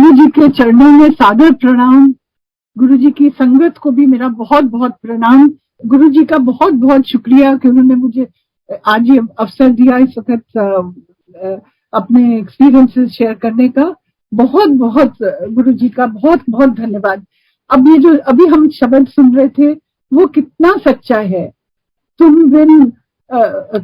गुरु जी के चरणों में सादर प्रणाम। गुरु जी की संगत को भी मेरा बहुत बहुत प्रणाम। गुरु जी का बहुत बहुत शुक्रिया कि उन्होंने मुझे आज ये अवसर दिया इस वक्त अपने एक्सपीरियंसेस शेयर करने का। बहुत बहुत गुरु जी का बहुत बहुत धन्यवाद। अब ये जो अभी हम शब्द सुन रहे थे वो कितना सच्चा है। तुम बिन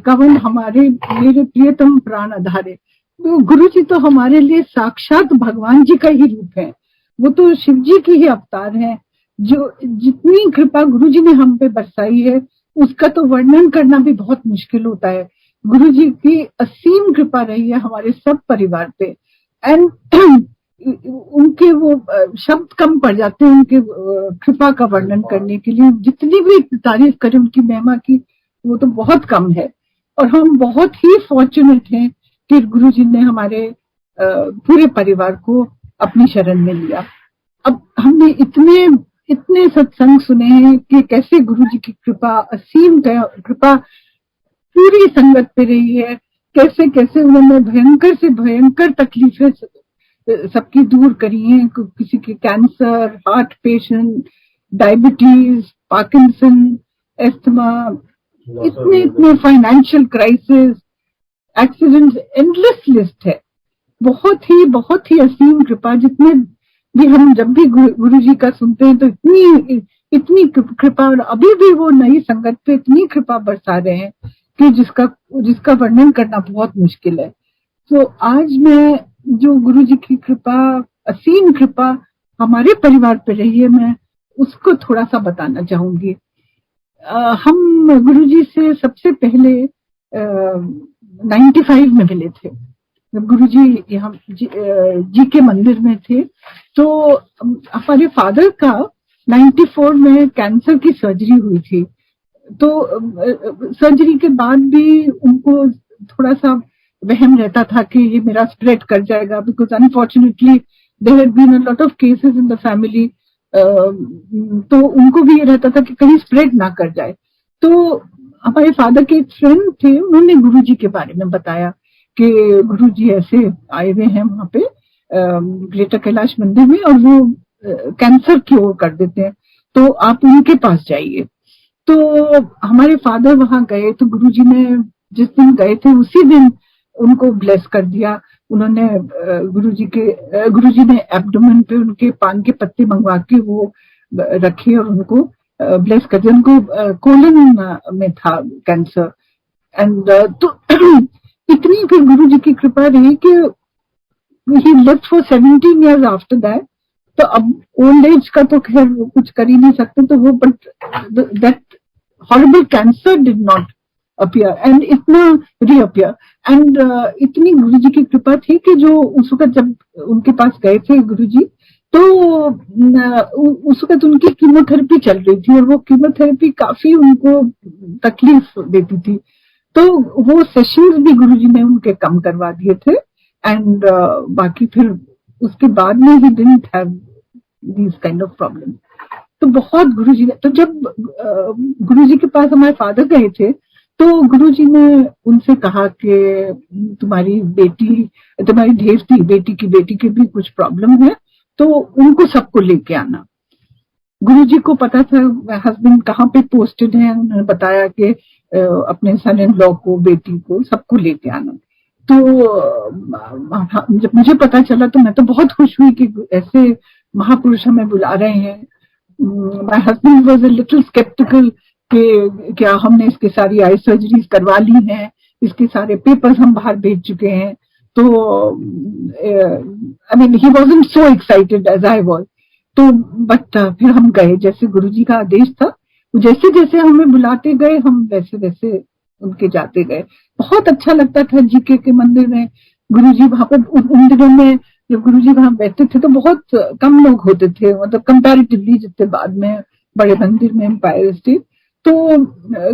कवन हमारे मेरे प्रियतम प्राण आधारे। तो गुरु जी तो हमारे लिए साक्षात भगवान जी का ही रूप है। वो तो शिव जी की ही अवतार है। जो जितनी कृपा गुरु जी ने हम पे बरसाई है उसका तो वर्णन करना भी बहुत मुश्किल होता है। गुरु जी की असीम कृपा रही है हमारे सब परिवार पे। एंड उनके वो शब्द कम पड़ जाते हैं उनके कृपा का वर्णन करने के लिए। जितनी भी तारीफ करें उनकी महिमा की वो तो बहुत कम है। और हम बहुत ही फॉर्चुनेट हैं कि गुरु जी ने हमारे पूरे परिवार को अपनी शरण में लिया। अब हमने इतने इतने सत्संग सुने हैं कि कैसे गुरु जी की कृपा, असीम कृपा पूरी संगत पे रही है। कैसे कैसे उन्होंने भयंकर से भयंकर तकलीफें सबकी दूर करी हैं। किसी के cancer, heart patient, diabetes, Parkinson, asthma, इतने इतने financial crisis, accidents, endless list है। बहुत ही असीम कृपा। जितने भी हम जब भी गुरु जी का सुनते हैं तो इतनी कृपा। और अभी भी वो नई संगत पे इतनी कृपा बरसा रहे हैं कि जिसका वर्णन करना बहुत मुश्किल है। तो आज मैं जो गुरु जी की कृपा, असीम कृपा हमारे परिवार पे रही है, मैं उसको थोड़ा सा बताना चाहूंगी। हम गुरु जी से सबसे पहले 95 में मिले थे। जब गुरु जी यहाँ जी के मंदिर में थे तो हमारे फादर का 94 में कैंसर की सर्जरी हुई थी। तो सर्जरी के बाद भी उनको थोड़ा सा वहम रहता था कि ये मेरा स्प्रेड कर जाएगा, because unfortunately there had been a lot of cases in the family. तो उनको भी ये रहता था कि कहीं स्प्रेड ना कर जाए। तो हमारे फादर के एक फ्रेंड थे, उन्होंने गुरु जी के बारे में बताया कि गुरु जी ऐसे आए हुए हैं वहां पे ग्रेटर कैलाश मंदिर में और वो कैंसर क्योर कर देते हैं, तो आप उनके पास जाइए। तो हमारे फादर वहां गए तो गुरुजी ने जिस दिन गए थे उसी दिन उनको ब्लेस कर दिया। उन्होंने गुरुजी ने एब्डोमेन पे उनके पान के पत्ते मंगवा के वो रखे और उनको ब्लेस कर दिया। उनको कोलन में था कैंसर। एंड तो इतनी फिर गुरुजी की कृपा रही कि ही lived for 17 years after that. तो अब ओल्ड एज का तो खैर कुछ कर ही नहीं सकते, तो वो but that horrible cancer did not appear and इतना रीअपियर। एंड इतनी गुरुजी की कृपा थी कि जो उस वक्त जब उनके पास गए थे गुरुजी तो उस वक्त उनकी कीमोथेरेपी चल रही थी और वो कीमोथेरेपी काफी उनको तकलीफ देती थी। तो वो सेशंस भी गुरुजी ने उनके कम करवा दिए थे। एंड बाकी फिर उसके बाद में he didn't have these kind of problem. तो बहुत गुरुजी ने, तो जब गुरुजी के पास हमारे फादर गए थे तो गुरुजी ने उनसे कहा कि तुम्हारी बेटी की भी कुछ प्रॉब्लम है तो उनको सबको लेके आना। गुरुजी को पता था हस्बैंड कहाँ पे पोस्टेड है, उन्होंने बताया कि अपने सन इन लॉ को, बेटी को, सबको लेके आना। तो जब मुझे पता चला तो मैं तो बहुत खुश हुई कि ऐसे महापुरुष हमें बुला रहे हैं। My husband was a little skeptical कि क्या हमने इसके सारी आई सर्जरीज करवा ली हैं, इसके सारे पेपर्स हम बाहर भेज चुके हैं। तो I mean he wasn't so excited as I was. तो बट फिर हम गए जैसे गुरुजी का आदेश था। जैसे जैसे हमें बुलाते गए हम वैसे वैसे उनके जाते गए। बहुत अच्छा लगता था जीके के मंदिर में। गुरुजी वहां पर उन दिनों में जब गुरुजी वहां बैठते थे तो बहुत कम लोग होते थे, मतलब कंपैरेटिवली जितने बाद में बड़े मंदिर में एम्पायर स्टेट। तो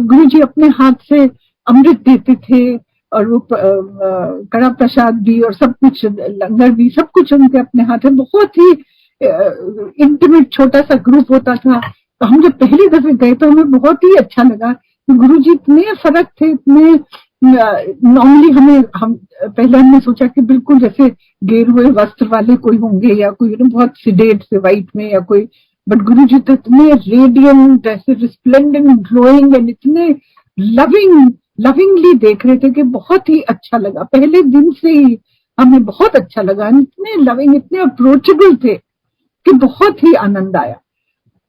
गुरुजी अपने हाथ से अमृत देते थे और वो कड़ा प्रसाद भी और सब कुछ, लंगर भी, सब कुछ उनके अपने हाथ है। बहुत ही इंटीमेट छोटा सा ग्रुप होता था। तो हम जब पहली दफे गए तो हमें बहुत ही अच्छा लगा। गुरुजी इतने फर्क थे, इतने नॉर्मली हम पहले हमने सोचा कि बिल्कुल जैसे गेरुए वस्त्र वाले कोई होंगे या कोई बहुत सिडेट से व्हाइट में या कोई, बट गुरुजी तो इतने रेडियंट, ऐसे रिस्प्लेंडेंट, ग्लोइंग एंड इतने लविंगली देख रहे थे कि बहुत ही अच्छा लगा। पहले दिन से ही हमें बहुत अच्छा लगा, इतने लविंग, इतने अप्रोचेबल थे कि बहुत ही आनंद आया।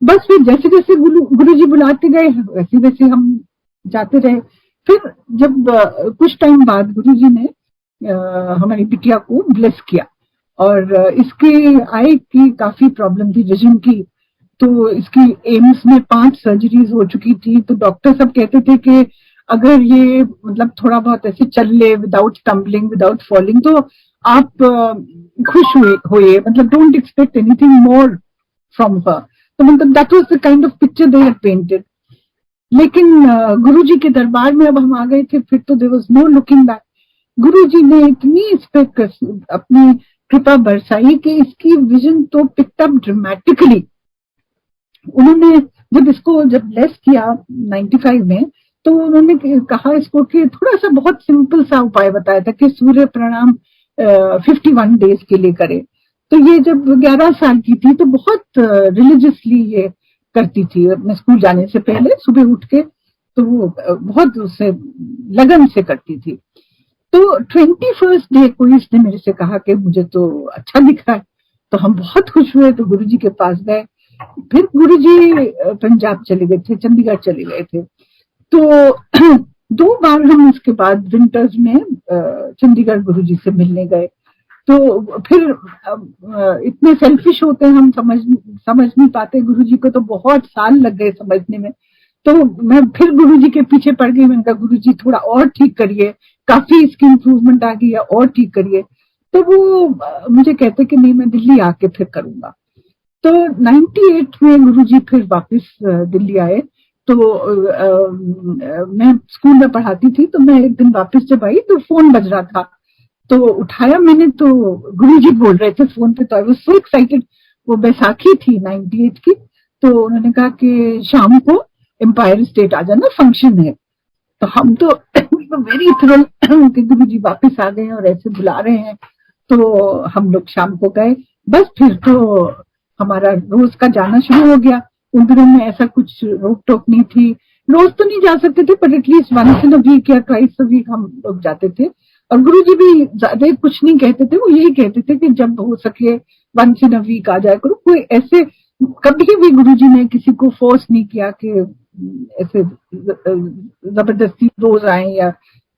बस फिर जैसे जैसे गुरुजी बुलाते गए वैसे वैसे हम जाते रहे। फिर जब कुछ टाइम बाद गुरुजी ने हमारी बिटिया को ब्लेस किया, और इसके आई की काफी प्रॉब्लम थी, विजन की, तो इसकी एम्स में 5 सर्जरीज हो चुकी थी। तो डॉक्टर सब कहते थे कि अगर ये मतलब थोड़ा बहुत ऐसे चल ले विदाउट टम्बलिंग, विदाउट फॉलिंग, तो आप खुश होइए, मतलब don't expect anything more from her. तो मतलब that was the kind of picture they had painted. लेकिन गुरुजी के दरबार में अब हम आ गए थे, फिर तो there was no looking back. Guruji ने इतनी इस पे अपनी कृपा बरसाई कि इसकी विजन तो पिक्ड अप ड्रामेटिकली। उन्होंने जब ब्लेस किया 95 में, तो उन्होंने कहा इसको कि थोड़ा सा बहुत सिंपल सा उपाय बताया था कि सूर्य प्रणाम 51 डेज के लिए करे। तो ये जब 11 साल की थी तो बहुत रिलीजियसली ये करती थी, अपने स्कूल जाने से पहले सुबह उठ के, तो वो बहुत उससे लगन से करती थी। तो 21st डे को इसने मेरे से कहा कि मुझे तो अच्छा दिख रहा है। तो हम बहुत खुश हुए, तो गुरुजी के पास गए। फिर गुरुजी पंजाब चले गए थे, चंडीगढ़ चले गए थे। तो 2 बार हम उसके बाद विंटर्स में चंडीगढ़ गुरुजी से मिलने गए। तो फिर इतने सेल्फिश होते हैं हम, समझ नहीं पाते। गुरुजी को तो बहुत साल लग गए समझने में। तो मैं फिर गुरुजी के पीछे पड़ गई। मैंने कहा गुरुजी थोड़ा और ठीक करिए, काफी इसकी इम्प्रूवमेंट आ गई है, और ठीक करिए। तो वो मुझे कहते कि नहीं, मैं दिल्ली आके फिर करूंगा। तो 98 में गुरुजी फिर वापस दिल्ली आए। तो मैं स्कूल में पढ़ाती थी, तो मैं एक दिन वापस जब आई तो फोन बज रहा था, तो उठाया मैंने, तो गुरुजी बोल रहे थे फोन पे। तो आई वाज सो एक्साइटेड। वो बैसाखी थी 98 की। तो उन्होंने कहा कि शाम को एम्पायर स्टेट आ जाना, फंक्शन है। तो हम तो वेरी थ्रिल कि गुरुजी वापस आ गए और ऐसे बुला रहे हैं। तो हम लोग शाम को गए। बस फिर तो हमारा रोज का जाना शुरू हो गया। उन दिनों में ऐसा कुछ रोक टोक नहीं थी, रोज तो नहीं जा सकते थे, पर at least once in a week या ट्वाइस अ वीक हम लोग जाते थे। और गुरुजी भी ज्यादा कुछ नहीं कहते थे, वो यही कहते थे कि जब हो सके वंस इन अ वीक आ जाए करो। कोई ऐसे कभी भी गुरुजी ने किसी को फोर्स नहीं किया कि ऐसे जबरदस्ती रोज आए या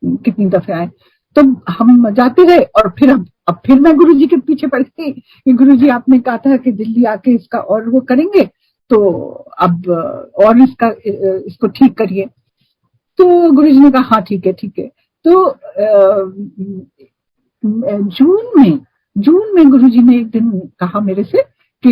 कितनी दफे आए। तो हम जाते रहे। और फिर अब फिर मैं गुरुजी के पीछे पड़ गई कि गुरुजी आपने कहा था कि दिल्ली आके इसका और वो करेंगे, तो अब और इसको ठीक करिए। तो गुरुजी ने कहा हाँ ठीक है ठीक है। तो जून में गुरुजी ने एक दिन कहा मेरे से कि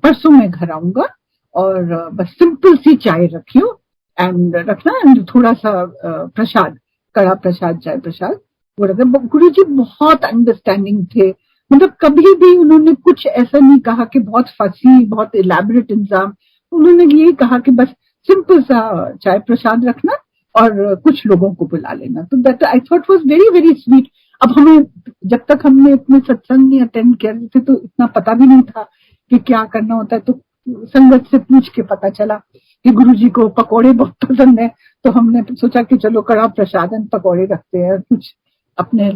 परसों मैं घर आऊंगा और बस सिंपल सी चाय रखियो एंड रखना, एंड थोड़ा सा प्रसाद, कड़ा प्रसाद, चाय प्रसाद वो रखना। गुरुजी बहुत अंडरस्टैंडिंग थे, मतलब कभी भी उन्होंने कुछ ऐसा नहीं कहा कि बहुत फसी, बहुत इलेबोरेट इंतजाम। उन्होंने यही कहा कि बस सिंपल सा चाय प्रसाद रखना और कुछ लोगों को बुला लेना। तो that I thought was very very sweet. अब हमें, जब तक हमने इतने सत्संग नहीं अटेंड किए थे तो इतना पता भी नहीं था कि क्या करना होता है। तो संगत से पूछ के पता चला कि गुरुजी को पकौड़े बहुत पसंद है। तो हमने सोचा कि चलो कड़ा प्रसाद एंड पकौड़े रखते हैं, कुछ अपने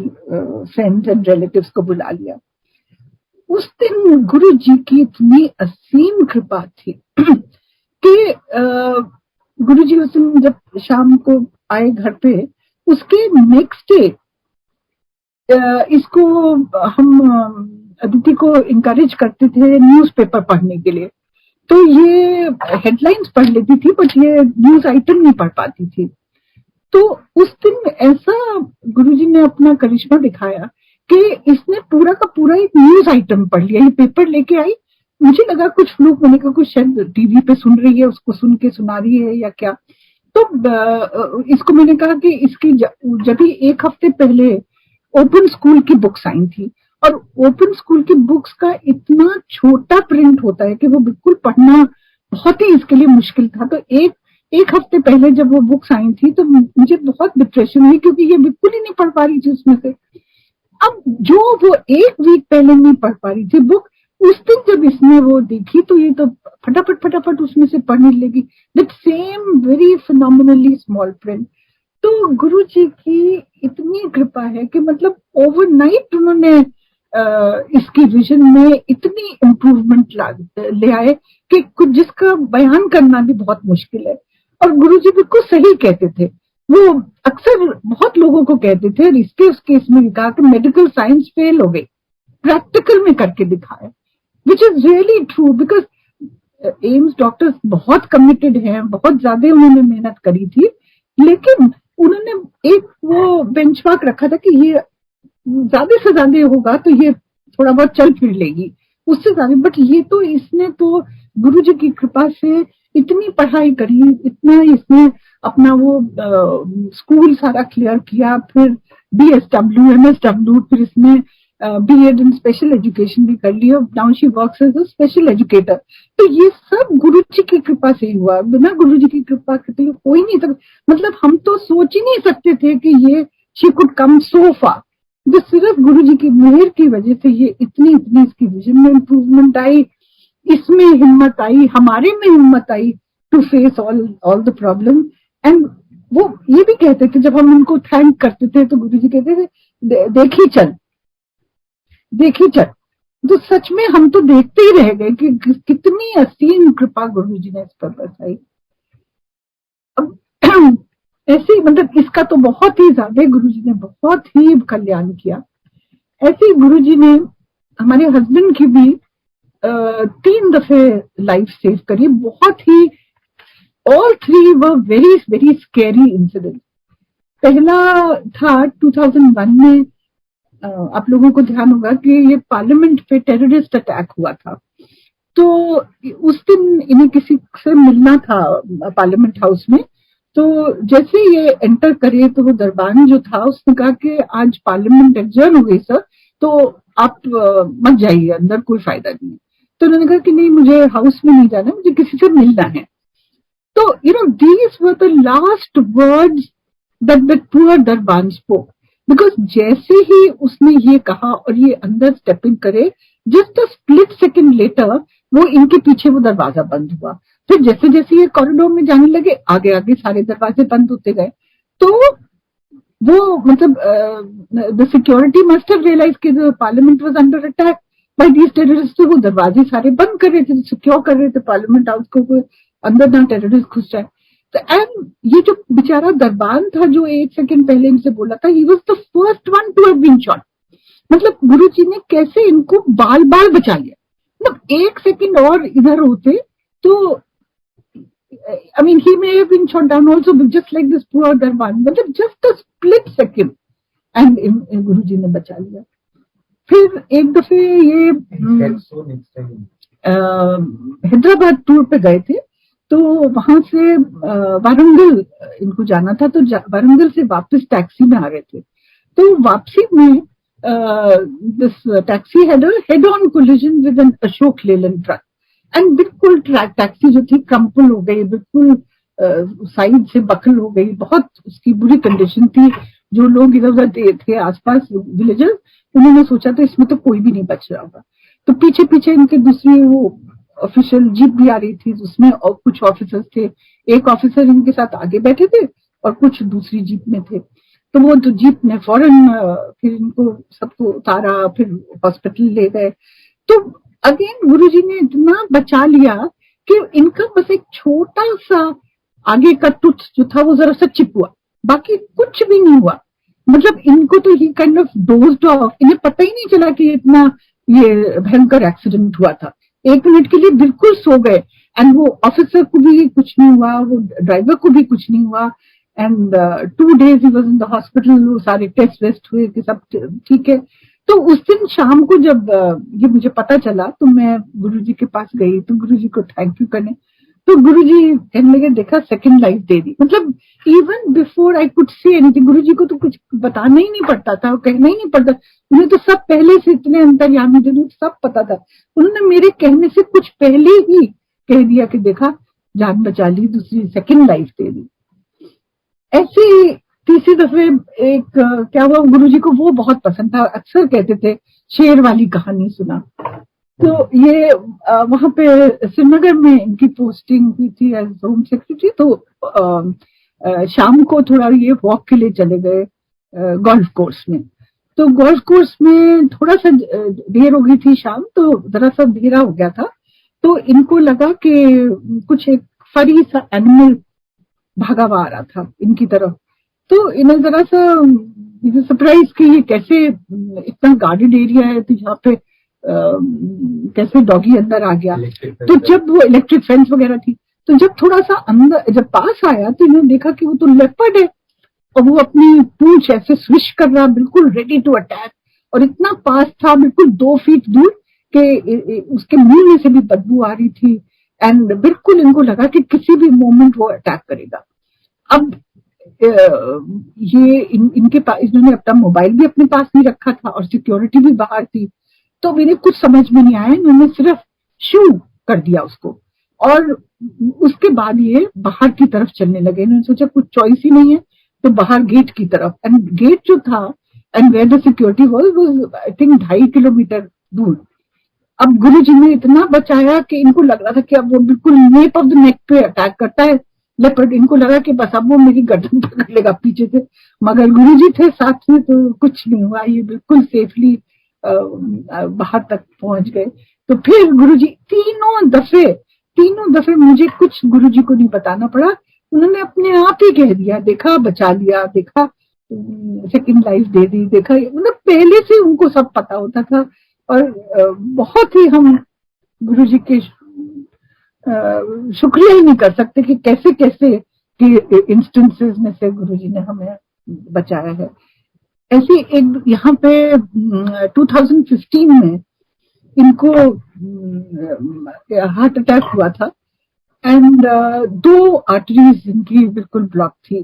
फ्रेंड्स एंड रिलेटिव्स को बुला लिया। उस दिन गुरुजी की इतनी असीम कृपा थी कि गुरुजी उस दिन जब शाम को आए घर पे, उसके नेक्स्ट डे इसको हम अदिति को इंकरेज करते थे न्यूज़पेपर पढ़ने के लिए। तो ये हेडलाइंस पढ़ लेती थी, बट ये न्यूज आइटम नहीं पढ़ पाती थी। तो उस दिन ऐसा गुरुजी ने अपना करिश्मा दिखाया कि इसने पूरा का पूरा एक न्यूज आइटम पढ़ लिया। ये पेपर लेके आई, मुझे लगा कुछ फ्लूक, मैंने कहा कुछ शायद टीवी पे सुन रही है, उसको सुन के सुना रही है या क्या। तो इसको मैंने कहा कि इसकी जब भी 1 हफ्ते पहले ओपन स्कूल की बुक्स आई थी, और ओपन स्कूल की बुक्स का इतना छोटा प्रिंट होता है कि वो बिल्कुल पढ़ना बहुत ही इसके लिए मुश्किल था। तो एक एक हफ्ते पहले जब वो बुक्स आई थी तो मुझे बहुत डिप्रेशन हुई, क्योंकि ये बिल्कुल ही नहीं पढ़ पा रही थी उसमें से। अब जो वो एक वीक पहले नहीं पढ़ पा रही थी बुक, उस दिन जब इसने वो देखी तो ये तो फटाफट फटाफट उसमें से पढ़ने लगी, that same very phenomenally small print. तो गुरु जी की इतनी कृपा है कि मतलब ओवरनाइट उन्होंने इसकी विजन में इतनी इम्प्रूवमेंट ले आए कि कुछ जिसका बयान करना भी बहुत मुश्किल है। और गुरु जी बिल्कुल सही कहते थे, वो अक्सर बहुत लोगों को कहते थे, और इसके उस केस में कहा कि मेडिकल साइंस फेल हो गई, प्रैक्टिकल में करके दिखाया, which is really true, because AIIMS doctors बहुत कमिटेड हैं, बहुत ज्यादा उन्होंने मेहनत करी थी, लेकिन उन्होंने एक वो बेंचमार्क रखा था कि ये ज्यादा से ज्यादा होगा तो ये थोड़ा बहुत चल फिर लेगी, उससे ज्यादा। बट ये तो इसने तो गुरु जी की कृपा से इतनी पढ़ाई करी, इतना इसने अपना वो स्कूल सारा क्लियर किया, फिर BSW MSW, फिर इसने B.Ed इन स्पेशल एजुकेशन भी कर लिया, now she works as a special educator. तो ये सब गुरु जी की कृपा से हुआ, बिना गुरु जी की कृपा के तो हो ही नहीं सकता। मतलब हम तो सोच ही नहीं सकते थे कि ये शी कुड कम सो फार, जो सिर्फ गुरु जी की मेहर की वजह से ये इतनी इतनी इसकी विजन में इम्प्रूवमेंट आई, इसमें हिम्मत आई, हमारे में हिम्मत आई to face all the problem. And वो ये भी कहते थे, जब हम उनको थैंक करते थे तो गुरु जी कहते थे देखी चल देखी चल। तो सच में हम तो देखते ही रह गए कि कितनी असीम कृपा गुरु जी ने इस पर बरसाई। अब ऐसे ही मतलब इसका तो बहुत ही ज्यादा गुरु जी ने बहुत ही कल्याण किया। ऐसे ही गुरु जी ने हमारे हस्बैंड की भी 3 दफे लाइफ सेव करी, बहुत ही, all 3 were very very scary incident. पहला था 2001 में, आप लोगों को ध्यान होगा कि ये पार्लियामेंट पे टेररिस्ट अटैक हुआ था। तो उस दिन इन्हें किसी से मिलना था पार्लियामेंट हाउस में। तो जैसे ये एंटर करे तो वो दरबान जो था उसने कहा कि आज पार्लियामेंट एडजर्न हो गई सर, तो आप मत जाइए अंदर, कोई फायदा नहीं है। तो उन्होंने कहा कि नहीं, मुझे हाउस में नहीं जाना, मुझे किसी से मिलना है। तो these were the last words that the poor Darban spoke, because जैसे ही उसने ये कहा और ये अंदर स्टेपिंग करे, just a split second later वो इनके पीछे वो दरवाजा बंद हुआ। फिर जैसे जैसे ये कॉरिडोर में जाने लगे, आगे आगे सारे दरवाजे बंद होते गए। तो वो मतलब the security must have realise कि the parliament was under attack by these terrorist. तो वो दरवाजे सारे बंद कर रहे थे, सिक्योर कर रहे थे पार्लियामेंट हाउस को, अंदर ना टेररिस्ट घुस जाए। तो एंड ये जो बेचारा दरबान था जो 1 सेकंड पहले इनसे बोला था, he was the first one to have been shot. मतलब गुरु जी ने कैसे इनको बाल बाल बचा लिया। मतलब 1 सेकंड और इधर होते तो I mean, he may have been shot down also, but just like this poor Darban, मतलब just a split second, and गुरु जी ने बचा लिया। फिर एक दफे ये हैदराबाद टूर पे गए थे, तो वहां से वारंगल इनको जाना था, तो वारंगल से वापस टैक्सी में आ रहे थे। तो वापसी में this taxi had a head on collision with an Ashok Leyland truck, and बिल्कुल टैक्सी जो थी क्रम्पल हो गई, बिल्कुल साइड से बकल हो गई, बहुत उसकी बुरी कंडीशन थी। जो लोग इधर उधर थे आसपास विलेजर्स, उन्होंने सोचा था इसमें तो कोई भी नहीं बच रहा होगा। तो पीछे पीछे इनके दूसरी वो ऑफिशियल जीप भी आ रही थी, उसमें और कुछ ऑफिसर्स थे। एक ऑफिसर इनके साथ आगे बैठे थे और कुछ दूसरी जीप में थे। तो वो तो जीप ने फौरन फिर इनको सबको उतारा, फिर हॉस्पिटल ले गए। तो अगेन गुरुजी ने इतना बचा लिया कि इनका बस एक छोटा सा आगे का टूथ जो था वो जरा सा चिप हुआ, बाकी कुछ भी नहीं हुआ। मतलब इनको तो ही काइंड ऑफ डोज्ड ऑफ, इन्हें पता ही नहीं चला कि इतना ये भयंकर एक्सीडेंट हुआ था। 1 मिनट के लिए बिल्कुल सो गए, एंड वो ऑफिसर को भी कुछ नहीं हुआ, वो ड्राइवर को भी कुछ नहीं हुआ। And 2 days he was in the hospital, सारे टेस्ट वेस्ट हुए कि सब ठीक है। तो उस दिन शाम को जब ये मुझे पता चला तो मैं गुरुजी के पास गई, तो गुरुजी को थैंक यू करने। तो गुरुजी कहने लगे देखा सेकंड लाइफ दे दी। मतलब even before I could say anything, Guruji को तो कुछ बताना ही नहीं पड़ता था, कहना ही नहीं पड़ता, उन्हें तो सब पहले से इतने अंतर्यामी थे, सब पता था। उन्होंने मेरे कहने से कुछ पहले ही कह दिया कि देखा जान बचा ली, दूसरी सेकंड लाइफ दे दी। ऐसी तीसरी दफे एक क्या हुआ, गुरुजी को वो बहुत पसंद था, अक्सर कहते थे शेर वाली कहानी सुना। तो ये वहां पे श्रीनगर में इनकी पोस्टिंग हुई थी एज होम सेक्रेटरी। तो शाम को थोड़ा ये वॉक के लिए चले गए गोल्फ कोर्स में। तो गोल्फ कोर्स में थोड़ा सा देर हो गई थी शाम, तो जरा सा अंधेरा हो गया था। तो इनको लगा कि कुछ एक फरी सा एनिमल भागा हुआ आ रहा था इनकी तरफ। तो इन्हें जरा सा सरप्राइज कि ये कैसे, इतना गार्डेड एरिया है तो यहाँ पे कैसे डॉगी अंदर आ गया। तो जब वो इलेक्ट्रिक फेंस वगैरह थी, तो जब थोड़ा सा अंदर जब पास आया तो इन्होंने देखा कि वो तो लेपर्ड है और वो अपनी पूंछ ऐसे स्विश कर रहा, बिल्कुल रेडी टू अटैक। और इतना पास था, बिल्कुल 2 फीट दूर के उसके मुंह में से भी बदबू आ रही थी। एंड बिल्कुल इनको लगा कि किसी भी मोमेंट वो अटैक करेगा। अब ये इनके पास, इन्होंने अपना मोबाइल भी अपने पास नहीं रखा था और सिक्योरिटी भी बाहर थी। तो मेरे कुछ समझ में नहीं आया, इन्होंने सिर्फ शू कर दिया उसको और उसके बाद ये बाहर की तरफ चलने लगे। इन्होंने सोचा कुछ चॉइस ही नहीं है, तो बाहर गेट की तरफ। एंड गेट जो था and where the security was I think 2.5 kilometre दूर। अब गुरुजी ने इतना बचाया कि इनको लग रहा था कि अब वो बिल्कुल नेप ऑफ द नेक पे अटैक करता है लेपर्ड। इनको लगा कि बस अब वो मेरी गर्दन पकड़ लेगा पीछे से, मगर गुरुजी थे साथ में तो कुछ नहीं हुआ। ये बिल्कुल सेफली बाहर तक पहुंच गए। तो फिर गुरुजी तीनों दफे मुझे कुछ गुरुजी को नहीं बताना पड़ा, उन्होंने अपने आप ही कह दिया, देखा बचा लिया, देखा सेकंड लाइफ दे दी, देखा। मतलब पहले से उनको सब पता होता था। और बहुत ही हम गुरुजी के शुक्रिया ही नहीं कर सकते कि कैसे कैसे के इंस्टेंसेस में से गुरुजी ने हमें बचाया है। ऐसी एक यहाँ पे 2015 में इनको हार्ट अटैक हुआ था एंड 2 आर्टरीज इनकी बिल्कुल ब्लॉक थी,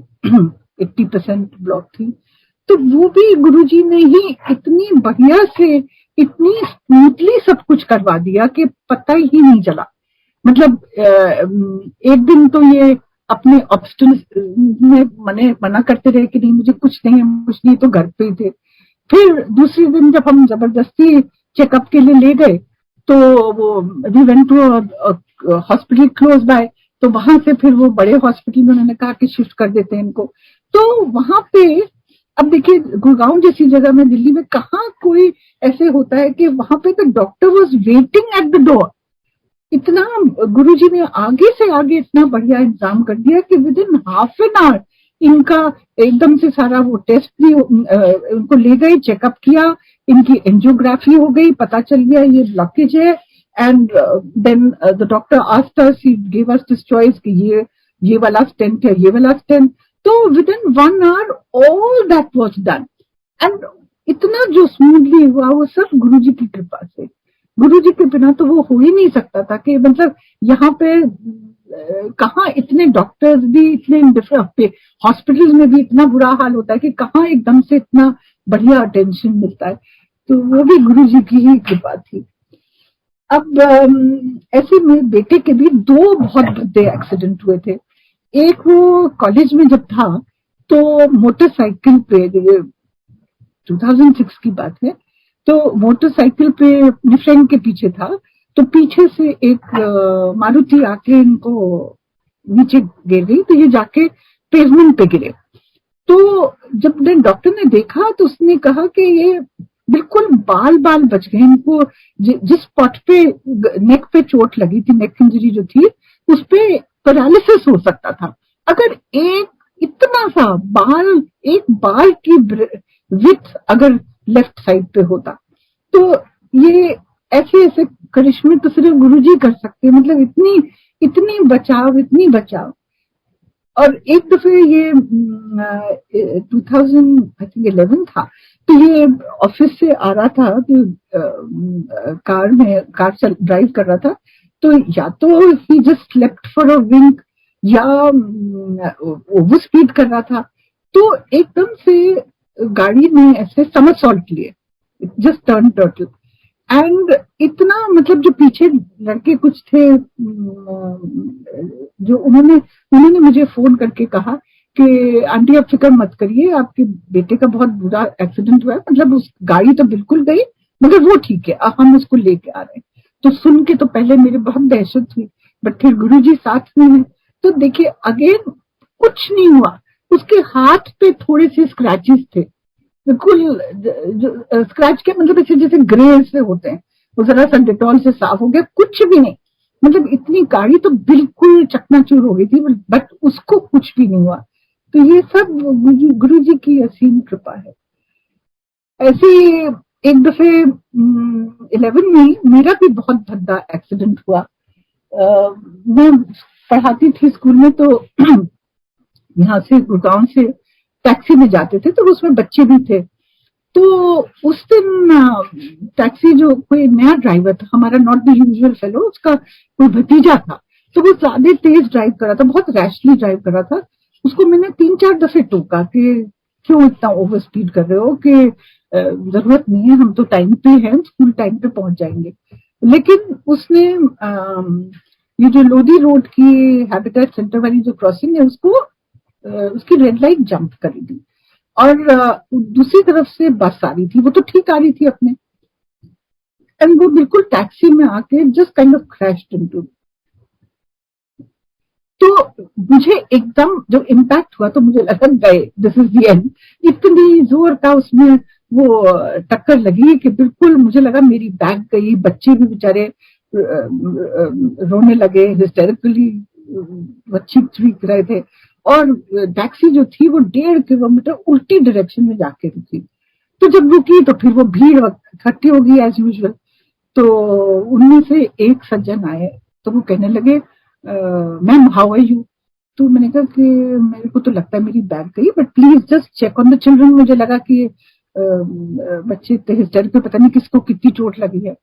80% ब्लॉक थी। तो वो भी गुरुजी ने ही इतनी बढ़िया से, इतनी स्मूथली सब कुछ करवा दिया कि पता ही नहीं चला। मतलब एक दिन तो ये अपने ऑब्स्टन में मना करते रहे कि नहीं मुझे कुछ नहीं, तो घर पे ही थे। फिर दूसरे दिन जब हम जबरदस्ती चेकअप के लिए ले गए तो वो we went to hospital close by, तो वहां से फिर वो बड़े हॉस्पिटल में उन्होंने कहा कि शिफ्ट कर देते हैं इनको। तो वहां पे अब देखिए गुड़गांव जैसी जगह में, दिल्ली में कहाँ कोई ऐसे होता है कि वहां पे तो doctor was waiting at the door. इतना गुरुजी ने आगे से आगे इतना बढ़िया इंतजाम कर दिया कि with in half an hour इनका एकदम से सारा वो टेस्ट भी उनको ले गए, चेकअप किया, इनकी एंजियोग्राफी हो गई, पता चल गया ये ब्लॉकेज है। And then the doctor asked us, he give us this choice कि ये वाला स्टेंट है, ये वाला स्टेंट। तो within 1 hour all that was done. And इतना जो स्मूथली हुआ वो सब गुरुजी की कृपा से। गुरुजी के बिना तो वो हो ही नहीं सकता था कि मतलब यहाँ पे कहाँ इतने डॉक्टर्स भी, इतने डिफरेंट हॉस्पिटल्स में भी इतना बुरा हाल होता है कि कहाँ एकदम से इतना बढ़िया अटेंशन मिलता है। तो वो भी गुरुजी की ही कृपा थी। अब ऐसे में बेटे के भी 2 बहुत बड़े एक्सीडेंट हुए थे। एक वो कॉलेज में जब था तो मोटरसाइकिल पे, 2006 की बात है, तो मोटरसाइकिल पे अपने फ्रेंड के पीछे था, तो पीछे से एक मारुति आके इनको नीचे गिर गई। तो ये जाके पेवमेंट पे गिरे। तो जब डॉक्टर ने देखा तो उसने कहा कि ये बिल्कुल बाल बच गए इनको। जिस स्पॉट पे नेक पे चोट लगी थी, नेक इंजरी जो थी, उस पे पैरालिसिस हो सकता था अगर एक इतना सा एक बाल की विड्थ अगर लेफ्ट साइड पे होता। तो ये ऐसे करिश्मे तो सिर्फ गुरुजी कर सकते हैं। मतलब इतनी बचाव। और एक दफे ये 2011 था, तो ये ऑफिस से आ रहा था तो कार ड्राइव कर रहा था। तो या तो ही जस्ट स्लेप्ट फॉर अ विंक या ओवर स्पीड कर रहा था। तो एकदम से गाड़ी ने ऐसे समरसॉल्ट लिए, जस्ट टर्न टर्टल। एंड इतना मतलब जो पीछे लड़के कुछ थे जो उन्होंने मुझे फोन करके कहा कि आंटी आप फिक्र मत करिए, आपके बेटे का बहुत बुरा एक्सीडेंट हुआ है, मतलब उस गाड़ी तो बिल्कुल गई मगर वो ठीक है, अब हम उसको लेके आ रहे हैं। तो सुन के तो पहले मेरे बहुत दहशत हुई, बट फिर गुरुजी साथ में हैं। तो देखिए अगेन कुछ नहीं हुआ, उसके हाथ पे थोड़े से स्क्रैचेस थे, बिल्कुल स्क्रैच के मतलब ऐसे जैसे ग्रे से होते हैं, वो जरा सा डिटॉल से साफ हो गया, कुछ भी नहीं। मतलब इतनी गाड़ी तो बिल्कुल चकनाचूर हो गई थी, बट उसको कुछ भी नहीं हुआ। तो ये सब गुरु जी की असीम कृपा है। ऐसे एक दफे 11 में मेरा भी बहुत भद्दा एक्सीडेंट हुआ। मैं पढ़ाती थी स्कूल में, तो यहाँ से गुड़गांव से टैक्सी में जाते थे, तो उसमें बच्चे भी थे। तो उस दिन टैक्सी जो कोई नया ड्राइवर था, हमारा नॉट द यूजुअल फेलो, उसका कोई भतीजा था, तो वो ज्यादा तेज ड्राइव कर रहा था, बहुत रैशली ड्राइव कर रहा था। उसको मैंने 3-4 दफे टोका कि क्यों इतना ओवर स्पीड कर रहे हो, कि जरूरत नहीं है, हम तो टाइम पे हैं, स्कूल टाइम पे पहुंच जाएंगे। लेकिन उसने ये जो लोधी रोड की हैबिटेट सेंटर वाली जो क्रॉसिंग है, उसको उसकी रेड लाइट जंप कर दी, और दूसरी तरफ से बस आ रही थी, वो तो ठीक आ रही थी अपने, एंड वो बिल्कुल टैक्सी में आके just kind of crashed into. तो मुझे एकदम जो इम्पैक्ट हुआ तो मुझे लगा गए, दिस इज द एंड। इतनी जोर का उसमें वो टक्कर लगी कि बिल्कुल मुझे लगा मेरी बैग गई, बच्चे भी बेचारे रोने लगे, हिस्टेरिकली चीख चीख रहे थे, और टैक्सी जो थी वो 1.5 किलोमीटर उल्टी डायरेक्शन में जाके रुकी। तो जब रुकी तो फिर वो भीड़ इकट्ठी हो गई एज यूजुअल। तो उनमें से एक सज्जन आए, तो वो कहने लगे मैम हाउ आर यू। तो मैंने कहा कि मेरे को तो लगता है मेरी बैग गई, but please just check on the children. मुझे लगा कि बच्चे हिस्टेरिकल, पता नहीं किसको कितनी चोट लगी है।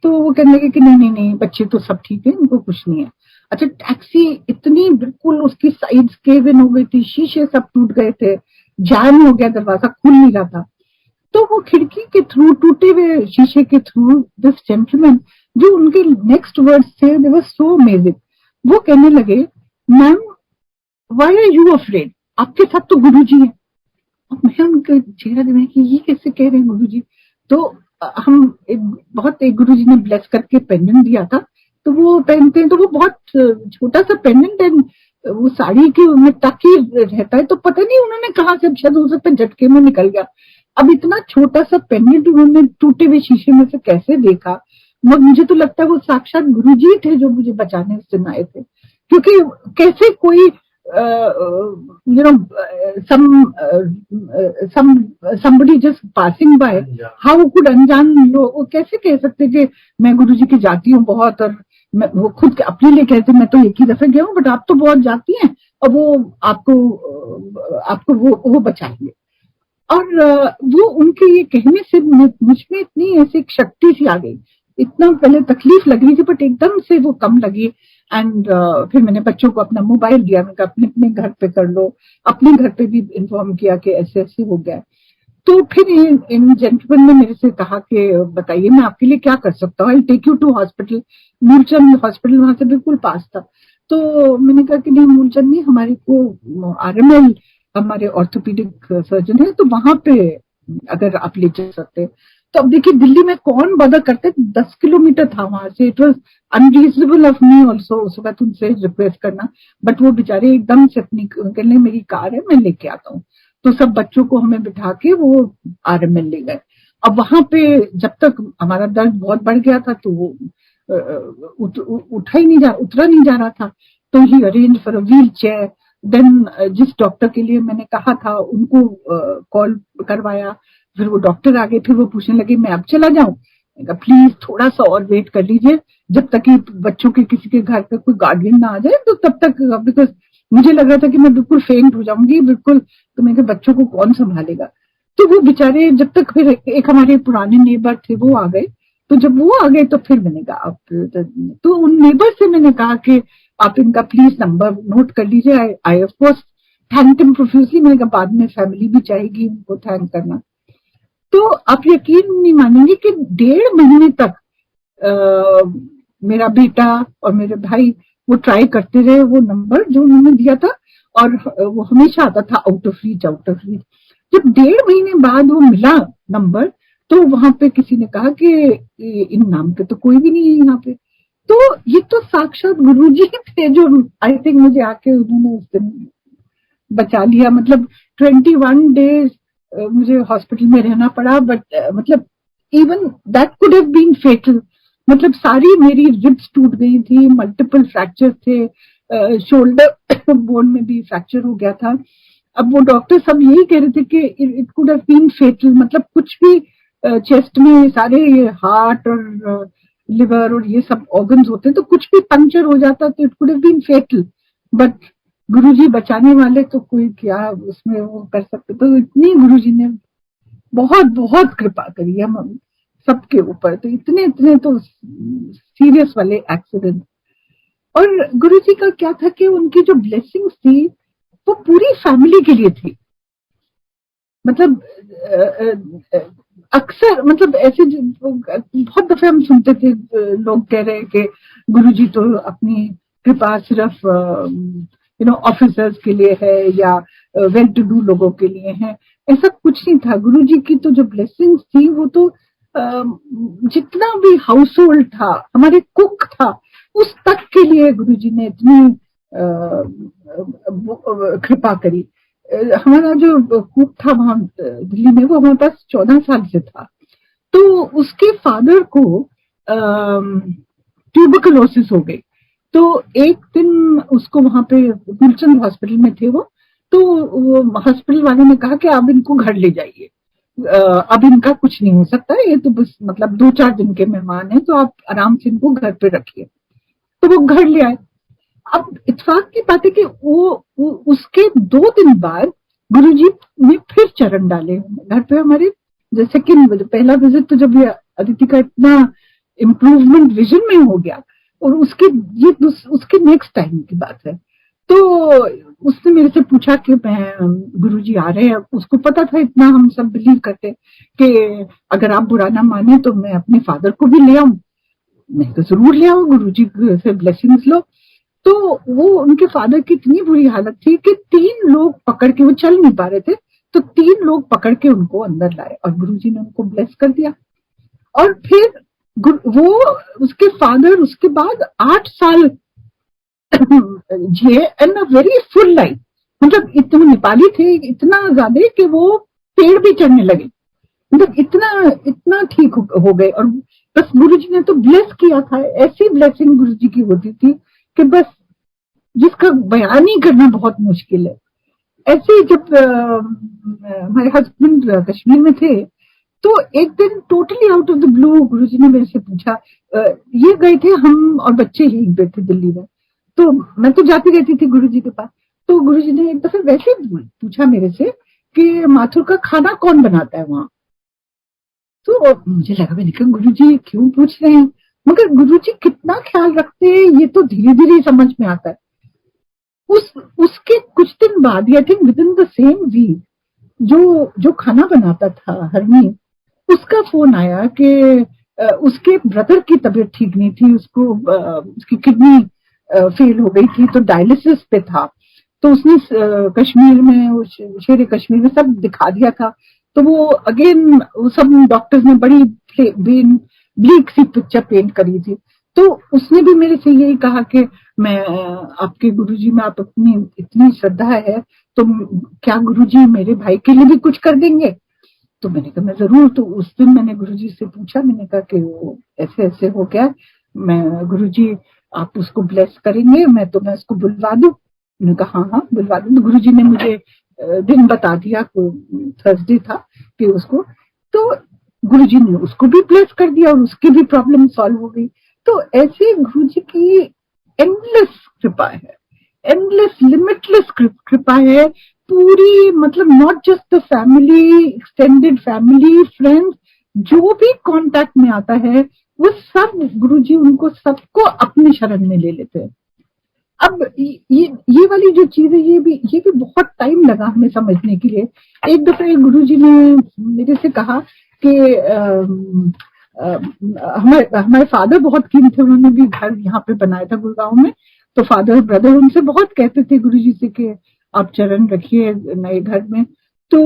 तो वो कहने लगे कि नहीं नहीं नहीं, बच्चे तो सब ठीक है, इनको कुछ नहीं है। अच्छा, टैक्सी इतनी बिल्कुल उसकी साइड्स केव इन हो गई थी, शीशे सब टूट गए थे, जैम हो गया, दरवाजा खुल नहीं रहा था। तो वो खिड़की के थ्रू, टूटे हुए शीशे के थ्रू, दिस जेंटलमैन, जो उनके नेक्स्ट वर्ड्स थे, दे वर सो अमेजिंग। वो कहने लगे ma'am why are you afraid, आपके साथ तो गुरुजी है। और मैं उनका चेहरा देखा कि ये कैसे कह रहे हैं गुरुजी। तो हम एक गुरुजी ने ब्लेस करके पेंडेंट दिया था, तो वो पहनते हैं, तो वो बहुत छोटा सा पेंडेंट है, वो साड़ी के में टक ही रहता है, तो पता नहीं उन्होंने कहा से, शायद हो सकता है झटके में निकल गया। अब इतना छोटा सा पेंडेंट उन्होंने टूटे हुए शीशे में से कैसे देखा। मुझे तो लगता है वो साक्षात गुरुजी थे जो मुझे बचाने उस दिन आए थे, क्योंकि कैसे कोई you know somebody just passing by, how could अनजान लोग वो कैसे कह सकते कि मैं गुरुजी की जाती हूँ बहुत, और वो खुद अपने लिए कहते मैं तो एक ही दफे गया हूँ, बट आप तो बहुत जाती हैं, और वो आपको वो बचाएंगे। और वो उनके ये कहने से मुझ में इतनी ऐसी शक्ति सी आ गई। इतना पहले तकलीफ लग रही थी, बट एकदम से वो कम लगी। एंड फिर मैंने बच्चों को अपना मोबाइल दिया, मैंने कहा अपने अपने घर पे कर लो, अपने घर पे भी इन्फॉर्म किया कि ऐसे ऐसे हो गया। तो फिर इन जेंटलमैन ने मेरे से कहा कि बताइए मैं आपके लिए क्या कर सकता हूँ, I take you to hospital. Moolchand hospital वहां से बिल्कुल पास था। तो मैंने कहा कि नहीं मूलचंद नहीं, हमारे को RML, हमारे ऑर्थोपेडिक सर्जन है, तो वहां पे अगर आप ले जा सकते। तो अब देखिए दिल्ली में कौन बदर करते, 10 किलोमीटर था वहां से। It was unreasonable of me also उस वक्त उनसे रिक्वेस्ट करना, बट वो बेचारे एकदम से अपनी कहने मेरी कार है मैं लेके आता हूँ। तो सब बच्चों को हमें बिठा के वो RML ले गए। अब वहां पे जब तक हमारा दर्द बहुत बढ़ गया था, तो वो उतरा नहीं जा रहा था। तो he arrange for a wheelchair. Then जिस डॉक्टर के लिए मैंने कहा था उनको कॉल करवाया, फिर वो डॉक्टर आ गए, फिर वो पूछने लगे मैं अब चला जाऊं। प्लीज थोड़ा सा और वेट कर लीजिए, जब तक कि बच्चों के किसी के घर पे कोई गार्डियन ना आ जाए, तो तब तक, बिकॉज मुझे लग रहा था कि मैं बिल्कुल फेंट हो जाऊंगी बिल्कुल, तो मैंने कहा बच्चों को कौन संभालेगा। तो वो बेचारे जब तक, फिर एक हमारे पुराने नेबर थे वो आ गए। तो जब वो आ गए तो फिर मैंने कहा आप, तो उन नेबर से मैंने कहा कि आप इनका प्लीज नंबर नोट कर लीजिए। I of course thank him profusely. मैंने कहा बाद में फैमिली भी चाहेगी उनको थैंक करना। तो आप यकीन नहीं मानेंगे कि 1.5 महीने तक मेरा बेटा और मेरे भाई वो ट्राई करते रहे वो नंबर जो उन्होंने दिया था, और वो हमेशा आता था out of reach, out of reach. जब 1.5 महीने बाद वो मिला नंबर, तो वहां पे किसी ने कहा कि इन नाम के तो कोई भी नहीं है यहाँ पे। तो ये तो साक्षात गुरुजी थे जो आई थिंक मुझे आके उन्होंने उस दिन बचा लिया। मतलब 21 डेज मुझे हॉस्पिटल में रहना पड़ा, बट मतलब even that could have been fatal. मतलब सारी मेरी रिब्स टूट गई थी, मल्टीपल फ्रैक्चर थे, शोल्डर बोन में भी फ्रैक्चर हो गया था। अब वो डॉक्टर सब यही कह रहे थे कि it could have been fatal, मतलब कुछ भी चेस्ट में सारे हार्ट और लिवर और ये सब ऑर्गन्स होते हैं, तो कुछ भी पंक्चर हो जाता तो it could have been fatal. But Guruji बचाने वाले, तो कोई क्या उसमें वो कर सकते। तो इतनी गुरुजी ने बहुत बहुत कृपा करी हम सबके ऊपर। तो इतने इतने तो सीरियस वाले एक्सीडेंट। और गुरुजी का क्या था कि उनकी जो ब्लेसिंग्स थी वो पूरी फैमिली के लिए थी। मतलब अक्सर मतलब ऐसे बहुत दफे हम सुनते थे लोग कह रहे कि गुरुजी तो अपनी कृपा सिर्फ ऑफिसर्स के लिए है या वेल टू डू लोगों के लिए है। ऐसा कुछ नहीं था। गुरुजी की तो जो ब्लेसिंग्स थी वो तो जितना भी हाउस होल्ड था, हमारे कुक था, उस तक के लिए गुरुजी ने इतनी कृपा करी। हमारा जो कुक था वहां दिल्ली में, वो हमारे पास 14 साल से था। तो उसके फादर को ट्यूबरकुलोसिस हो गई। तो एक दिन उसको वहां पे गुलचंद हॉस्पिटल में थे वो, तो हॉस्पिटल वाले ने कहा कि आप इनको घर ले जाइए, अब इनका कुछ नहीं हो सकता, ये तो बस मतलब 2-4 दिन के मेहमान हैं, तो आप आराम से इनको घर पे रखिए। तो वो घर ले आए। अब इत्तेफाक की बात है कि वो उसके 2 दिन बाद गुरुजी ने फिर चरण डाले घर पे हमारे। जैसे कि पहला विजिट तो जब ये अदिति का इतना इम्प्रूवमेंट विजन में हो गया, और उसके नेक्स्ट टाइम की बात है। तो उसने मेरे से पूछा कि मैं गुरुजी आ रहे हैं। उसको पता था, इतना हम सब बिलीव करते कि अगर आप बुरा ना माने तो मैं अपने फादर को भी ले आऊं। मैं तो जरूर ले आऊं, गुरुजी से ब्लेसिंग्स लो। तो वो उनके फादर की इतनी बुरी हालत थी कि 3 लोग पकड़ के, वो चल नहीं पा रहे थे, तो 3 लोग पकड़ के उनको अंदर लाए और गुरुजी ने उनको ब्लेस कर दिया। और फिर वो उसके फादर उसके बाद 8 साल जिए and a very full life. मतलब इतने नेपाली थे, इतना ज्यादा कि वो पेड़ भी चढ़ने लगे। मतलब इतना इतना ठीक हो गए। और बस गुरुजी ने तो ब्लेस किया था। ऐसी ब्लेसिंग गुरुजी की होती थी कि बस जिसका बयान ही करना बहुत मुश्किल है। ऐसे ही जब हमारे हस्बैंड कश्मीर में थे, तो एक दिन totally out of the blue Guruji ने मेरे से पूछा, ये गए थे हम और बच्चे यहीं पे थे दिल्ली में, तो मैं तो जाती रहती थी गुरुजी के पास। तो गुरुजी ने एक दफे वैसे पूछा मेरे से कि माथुर का खाना कौन बनाता है वहां। तो मुझे लगा, मैंने कहा गुरुजी क्यों पूछ रहे हैं, मगर गुरुजी कितना ख्याल रखते हैं ये तो धीरे धीरे समझ में आता है। उसके कुछ दिन बाद, I think within the same week, जो खाना बनाता था हरनी, उसका फोन आया कि उसके ब्रदर की तबीयत ठीक नहीं थी, उसकी किडनी फेल हो गई थी, तो डायलिसिस पे था। तो उसने कश्मीर में, शेर कश्मीर में सब दिखा दिया था। तो वो अगेन सब डॉक्टर्स ने बड़ी ब्लीक सी पिक्चर पेंट करी थी। तो उसने भी मेरे से यही कहा कि मैं आपके गुरुजी में आप अपनी इतनी श्रद्धा है, तो क्या गुरुजी मेरे भाई के लिए भी कुछ कर देंगे। तो मैंने कहा मैं जरूर। तो उस दिन मैंने गुरुजी से पूछा, मैंने कहा कि वो ऐसे ऐसे हो गया, मैं गुरुजी आप उसको ब्लेस करेंगे, मैं उसको बुलवा दूं। मैंने कहा हाँ हाँ बुलवा दूं। तो गुरुजी ने मुझे दिन बता दिया, थर्सडे था कि उसको, तो गुरुजी ने उसको भी ब्लेस कर दिया और उसकी भी प्रॉब्लम सॉल्व हो गई। तो ऐसे गुरुजी की एंडलेस कृपा है, एंडलेस लिमिटलेस कृपा है पूरी। मतलब not just the family, extended family, friends, जो भी कांटेक्ट में आता है वो सब गुरुजी उनको सबको अपने शरण में ले लेते हैं। अब ये वाली जो चीज है, ये भी बहुत टाइम लगा हमें समझने के लिए। एक दफे गुरुजी ने मेरे से कहा कि हमारे फादर बहुत कीन थे, उन्होंने भी घर यहाँ पे बनाया था गुड़गांव में। तो फादर ब्रदर उनसे बहुत कहते थे गुरुजी से कि आप चरण रखिए नए घर में। तो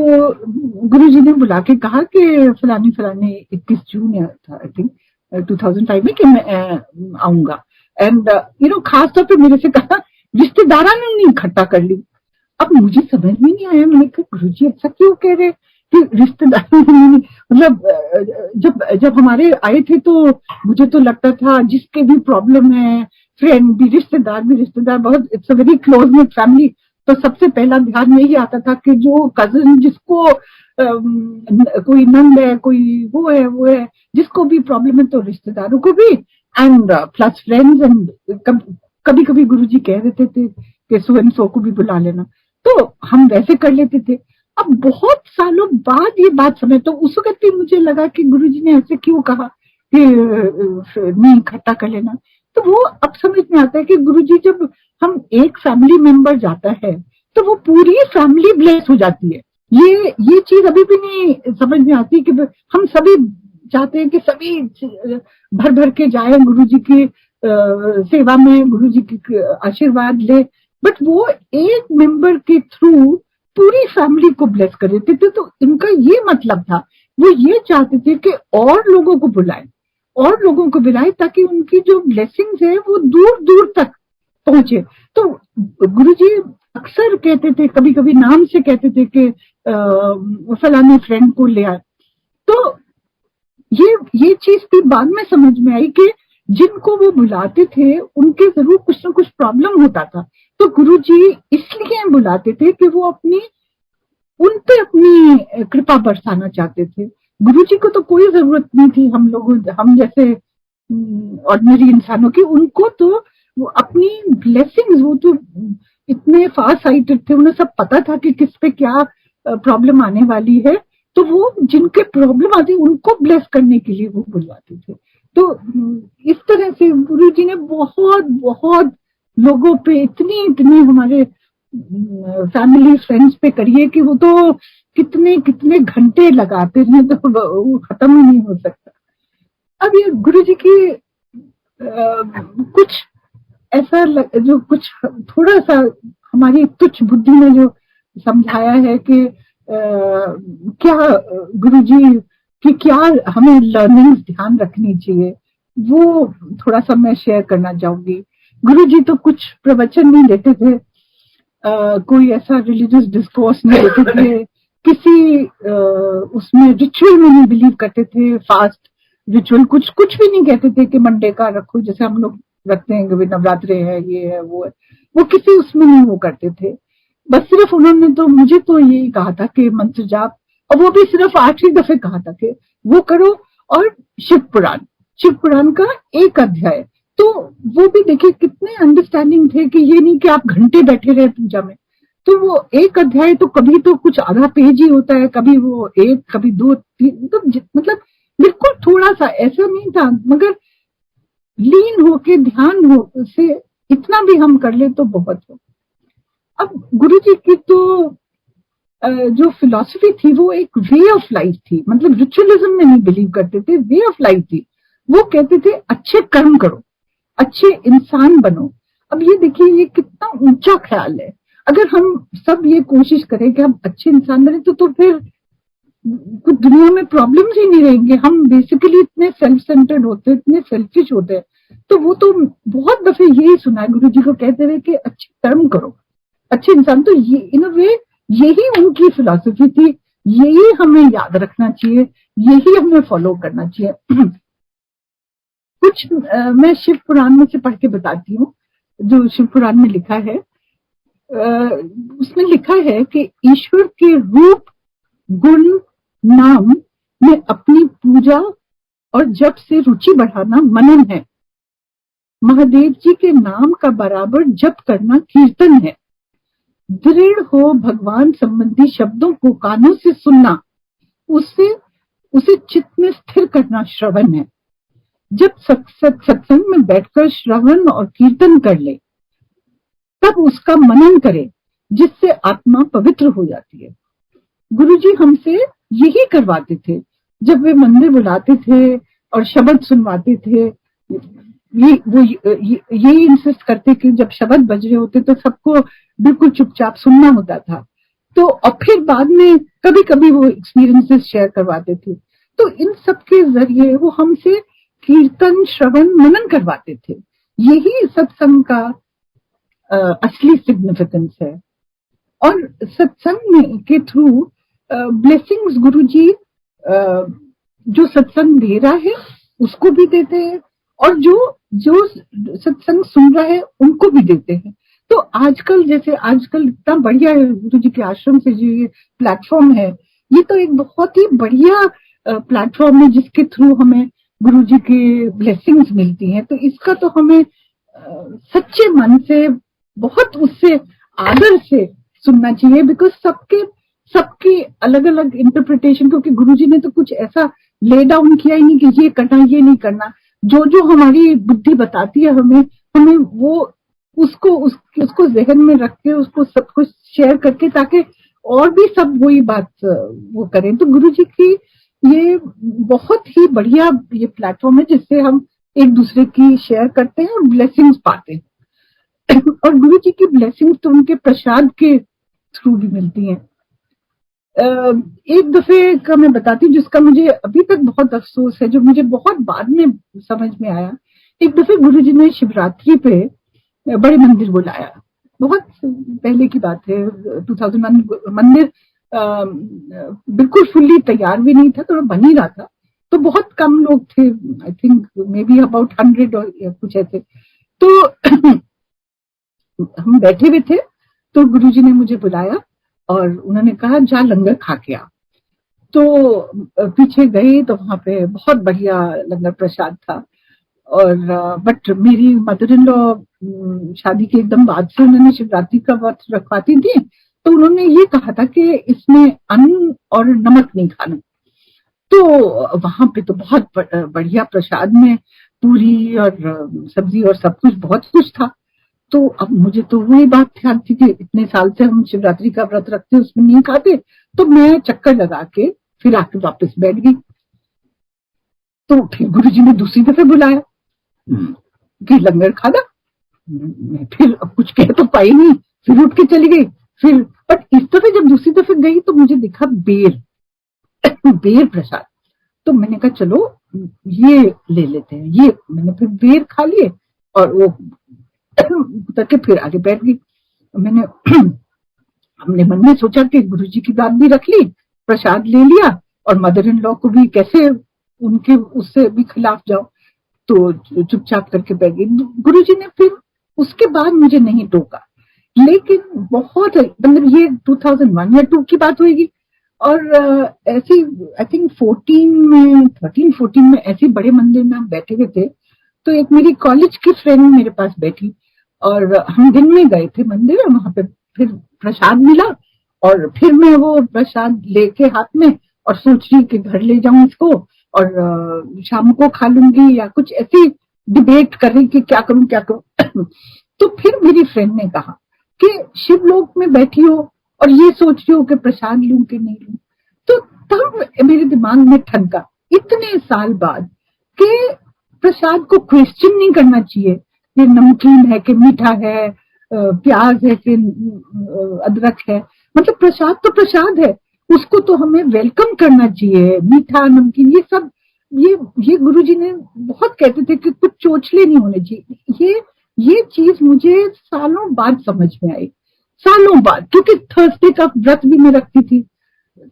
गुरुजी ने बुला के कहा कि फलानी फलानी 21 जून था आई थिंक 2005 में कि मैं आऊंगा। एंड खास तौर पे मेरे से कहा रिश्तेदारा ने नहीं इकट्ठा कर ली। अब मुझे समझ में नहीं आया, मैंने कहा गुरुजी ऐसा क्यों कह रहे कि रिश्तेदारों ने, मतलब जब जब हमारे आए थे तो मुझे तो लगता था जिसके भी प्रॉब्लम है, फ्रेंड भी रिश्तेदार बहुत, it's a very close net family, तो सबसे पहला ध्यान में ही आता था कि जो कजिन जिसको कोई नंद है, कोई वो है, जिसको भी प्रॉब्लम है तो रिश्तेदारों को भी, एंड प्लस फ्रेंड्स। एंड कभी कभी गुरुजी कह देते थे कि सो एंड सो को भी बुला लेना, तो हम वैसे कर लेते थे। अब बहुत सालों बाद ये बात समझ, तो उस वक्त भी मुझे लगा कि गुरुजी ने ऐसे क्यों कहा कि नहीं इकट्ठा कर लेना। तो वो अब समझ में आता है कि गुरुजी जब हम एक फैमिली मेंबर जाता है तो वो पूरी फैमिली ब्लेस हो जाती है। ये चीज अभी भी नहीं समझ में आती कि हम सभी चाहते हैं कि सभी भर भर के जाए गुरुजी की सेवा में, गुरुजी की आशीर्वाद ले, बट वो एक मेंबर के थ्रू पूरी फैमिली को ब्लेस कर देते थे। तो इनका ये मतलब था, वो ये चाहते थे कि और लोगों को बुलाए ताकि उनकी जो ब्लेसिंग्स है वो दूर दूर तक पहुंचे। तो गुरुजी अक्सर कहते थे, कभी कभी नाम से कहते थे कि फलाने फ्रेंड को ले आए। तो ये चीज भी बाद में समझ में आई कि जिनको वो बुलाते थे उनके जरूर कुछ ना कुछ प्रॉब्लम होता था, तो गुरुजी इसलिए बुलाते थे कि वो उन पे अपनी कृपा बरसाना चाहते थे। गुरुजी को तो कोई जरूरत नहीं थी हम जैसे ऑर्डिनरी इंसानों की, उनको तो वो अपनी ब्लेसिंग्स, वो तो इतने फार साइटेड थे, उन्हें सब पता था कि किस पे क्या प्रॉब्लम आने वाली है, तो वो जिनके प्रॉब्लम आती उनको ब्लेस करने के लिए वो बुलवाते थे। तो इस तरह से गुरुजी ने बहुत बहुत लोगों पे इतनी हमारे फैमिली फ्रेंड्स पे करिए कि वो तो कितने कितने घंटे लगाते हैं, तो वो खत्म ही नहीं हो सकता। अब ये गुरुजी की कुछ ऐसा जो कुछ थोड़ा सा हमारी तुच्छ बुद्धि में जो समझाया है कि क्या गुरुजी की क्या हमें लर्निंग्स ध्यान रखनी चाहिए, वो थोड़ा सा मैं शेयर करना चाहूंगी। गुरुजी तो कुछ प्रवचन नहीं देते थे, कोई ऐसा रिलीजियस डिस्कोर्स नहीं देते थे, किसी उसमें रिचुअल में नहीं बिलीव करते थे, फास्ट रिचुअल कुछ भी नहीं कहते थे कि मंडे का रखो जैसे हम लोग रखते हैं, कभी नवरात्रे है, ये है वो है, वो किसी उसमें नहीं वो करते थे। बस सिर्फ उन्होंने तो मुझे तो यही कहा था कि मंत्र जाप, और वो भी सिर्फ आखिरी दफे कहा था कि वो करो, और शिव पुराण का एक अध्याय, तो वो भी देखिए कितने अंडरस्टैंडिंग थे कि ये नहीं कि आप घंटे बैठे रहे पूजा में, तो वो एक अध्याय तो कभी तो कुछ आधा पेज ही होता है, कभी वो एक, कभी दो, तीन, तो मतलब बिल्कुल थोड़ा सा ऐसा नहीं था, मगर लीन होके ध्यान हो से इतना भी हम कर ले तो बहुत हो। अब गुरुजी की तो जो फिलॉसफी थी वो एक वे ऑफ लाइफ थी, मतलब रिचुअलिज्म में नहीं बिलीव करते थे, वे ऑफ लाइफ थी। वो कहते थे अच्छे कर्म करो, अच्छे इंसान बनो। अब ये देखिए ये कितना ऊंचा ख्याल है। अगर हम सब ये कोशिश करें कि हम अच्छे इंसान बने तो फिर कुछ दुनिया में प्रॉब्लम्स ही नहीं रहेंगे। हम बेसिकली इतने सेल्फ सेंटर्ड होते हैं, इतने सेल्फिश होते हैं। तो वो तो बहुत दफे यही सुना है गुरुजी को कहते हुए कि अच्छे कर्म करो, अच्छे इंसान। तो ये इन अ वे यही उनकी फिलॉसफी थी, यही हमें याद रखना चाहिए, यही हमें फॉलो करना चाहिए। कुछ मैं शिव पुराण में से पढ़ के बताती हूँ, जो शिव पुराण में लिखा है। उसमें लिखा है कि ईश्वर के रूप, गुण, नाम में अपनी पूजा और जप से रुचि बढ़ाना मनन है। महादेव जी के नाम का बराबर जप करना कीर्तन है। दृढ़ हो भगवान संबंधी शब्दों को कानों से सुनना, उसे चित्त में स्थिर करना श्रवण है। जब सत्संग में बैठकर श्रवण और कीर्तन कर ले तब उसका मनन करे, जिससे आत्मा पवित्र हो जाती है। गुरुजी हमसे यही करवाते थे जब वे मंदिर बुलाते थे और शब्द सुनवाते थे। ये इंसिस्ट करते कि जब शब्द बज रहे होते तो सबको बिल्कुल चुपचाप सुनना होता था। तो और फिर बाद में कभी कभी वो एक्सपीरियंसेस शेयर करवाते थे। तो इन सब के जरिए वो हमसे कीर्तन श्रवण मनन करवाते थे। यही सत्संग का असली सिग्निफिकेंस है। और सत्संग के थ्रू ब्लेसिंग्स गुरुजी जो सत्संग दे रहा है उसको भी देते हैं, और जो जो सत्संग सुन रहा है उनको भी देते हैं। तो आजकल इतना बढ़िया है गुरुजी के आश्रम से जो ये प्लेटफॉर्म है, ये तो एक बहुत ही बढ़िया प्लेटफॉर्म है जिसके थ्रू हमें गुरुजी के ब्लेसिंग्स मिलती हैं। तो इसका तो हमें सच्चे मन से बहुत उससे आदर से सुनना चाहिए, बिकॉज सबकी अलग अलग इंटरप्रिटेशन, क्योंकि गुरुजी ने तो कुछ ऐसा ले डाउन किया ही नहीं कि ये करना ये नहीं करना। जो हमारी बुद्धि बताती है हमें वो उसको जहन में रख के उसको सब कुछ शेयर करके, ताकि और भी सब वही बात वो करें। तो गुरुजी की ये बहुत ही बढ़िया ये प्लेटफॉर्म है जिससे हम एक दूसरे की शेयर करते हैं और ब्लेसिंग्स पाते हैं। और गुरुजी की ब्लेसिंग्स तो उनके प्रसाद के थ्रू भी मिलती हैं। एक दफे का मैं बताती हूँ जिसका मुझे अभी तक बहुत अफसोस है, जो मुझे बहुत बाद में समझ में आया। एक दफे गुरुजी ने शिवरात्रि पे बड़े मंदिर बुलाया, बहुत पहले की बात है, 2001। मंदिर बिल्कुल फुल्ली तैयार भी नहीं था, थोड़ा बन ही रहा था, तो बहुत कम लोग थे, I think may be about 100 और कुछ ऐसे। तो हम बैठे हुए थे, तो गुरुजी ने मुझे बुलाया और उन्होंने कहा जा लंगर खा के आ। तो पीछे गई तो वहां पे बहुत बढ़िया लंगर प्रसाद था। और बट मेरी मदर इन लॉ शादी के एकदम बाद से उन्होंने शिवरात्रि का व्रत रखवाती थी, तो उन्होंने ये कहा था कि इसमें अन्न और नमक नहीं खाना। तो वहां पे तो बहुत बढ़िया प्रसाद में पूरी और सब्जी और सब कुछ बहुत कुछ था। तो अब मुझे तो वही बात ध्यान थी कि इतने साल से हम शिवरात्रि का व्रत रखते उसमें नहीं खाते, तो मैं चक्कर लगा के फिर आके वापस बैठ गई। तो फिर गुरुजी ने दूसरी दफे बुलाया कि लंगर खाना। मैं फिर अब कुछ कह तो पाई नहीं, फिर उठ के चली गई। फिर बट इस दफे जब दूसरी दफे गई तो मुझे दिखा बेर प्रसाद। तो मैंने कहा चलो ये ले लेते हैं, ये मैंने फिर बेर खा लिए और वो उतर के फिर आगे बैठ गई। मैंने हमने मन में सोचा कि गुरुजी की बात भी रख ली, प्रसाद ले लिया, और मदर इन लॉ को भी कैसे उनके उससे भी खिलाफ जाओ, तो चुपचाप करके बैठ गई। गुरुजी ने फिर उसके बाद मुझे नहीं टोका, लेकिन बहुत मतलब ये 2001 या 2 की बात होगी। और ऐसी आई थिंक 13-14 में ऐसे बड़े मंदिर में हम बैठे हुए थे। तो एक मेरी कॉलेज की फ्रेंड मेरे पास बैठी और हम दिन में गए थे मंदिर, और वहां पे फिर प्रसाद मिला, और फिर मैं वो प्रसाद लेके हाथ में और सोच रही कि घर ले जाऊं इसको और शाम को खा लूंगी, या कुछ ऐसी डिबेट कर रही कि क्या करूं। तो फिर मेरी फ्रेंड ने कहा कि शिवलोक में बैठी हो और ये सोच रही हो कि प्रसाद लूं कि नहीं लूं। तो तब मेरे दिमाग में ठनका इतने साल बाद कि प्रसाद को क्वेश्चन नहीं करना चाहिए कि नमकीन है कि मीठा है, प्याज है कि अदरक है। मतलब प्रसाद तो प्रसाद है, उसको तो हमें वेलकम करना चाहिए। मीठा नमकीन ये सब ये गुरुजी ने बहुत कहते थे कि कुछ चोचले नहीं होने चाहिए। ये चीज मुझे सालों बाद समझ में आई, सालों बाद, क्योंकि थर्सडे का व्रत भी मैं रखती थी,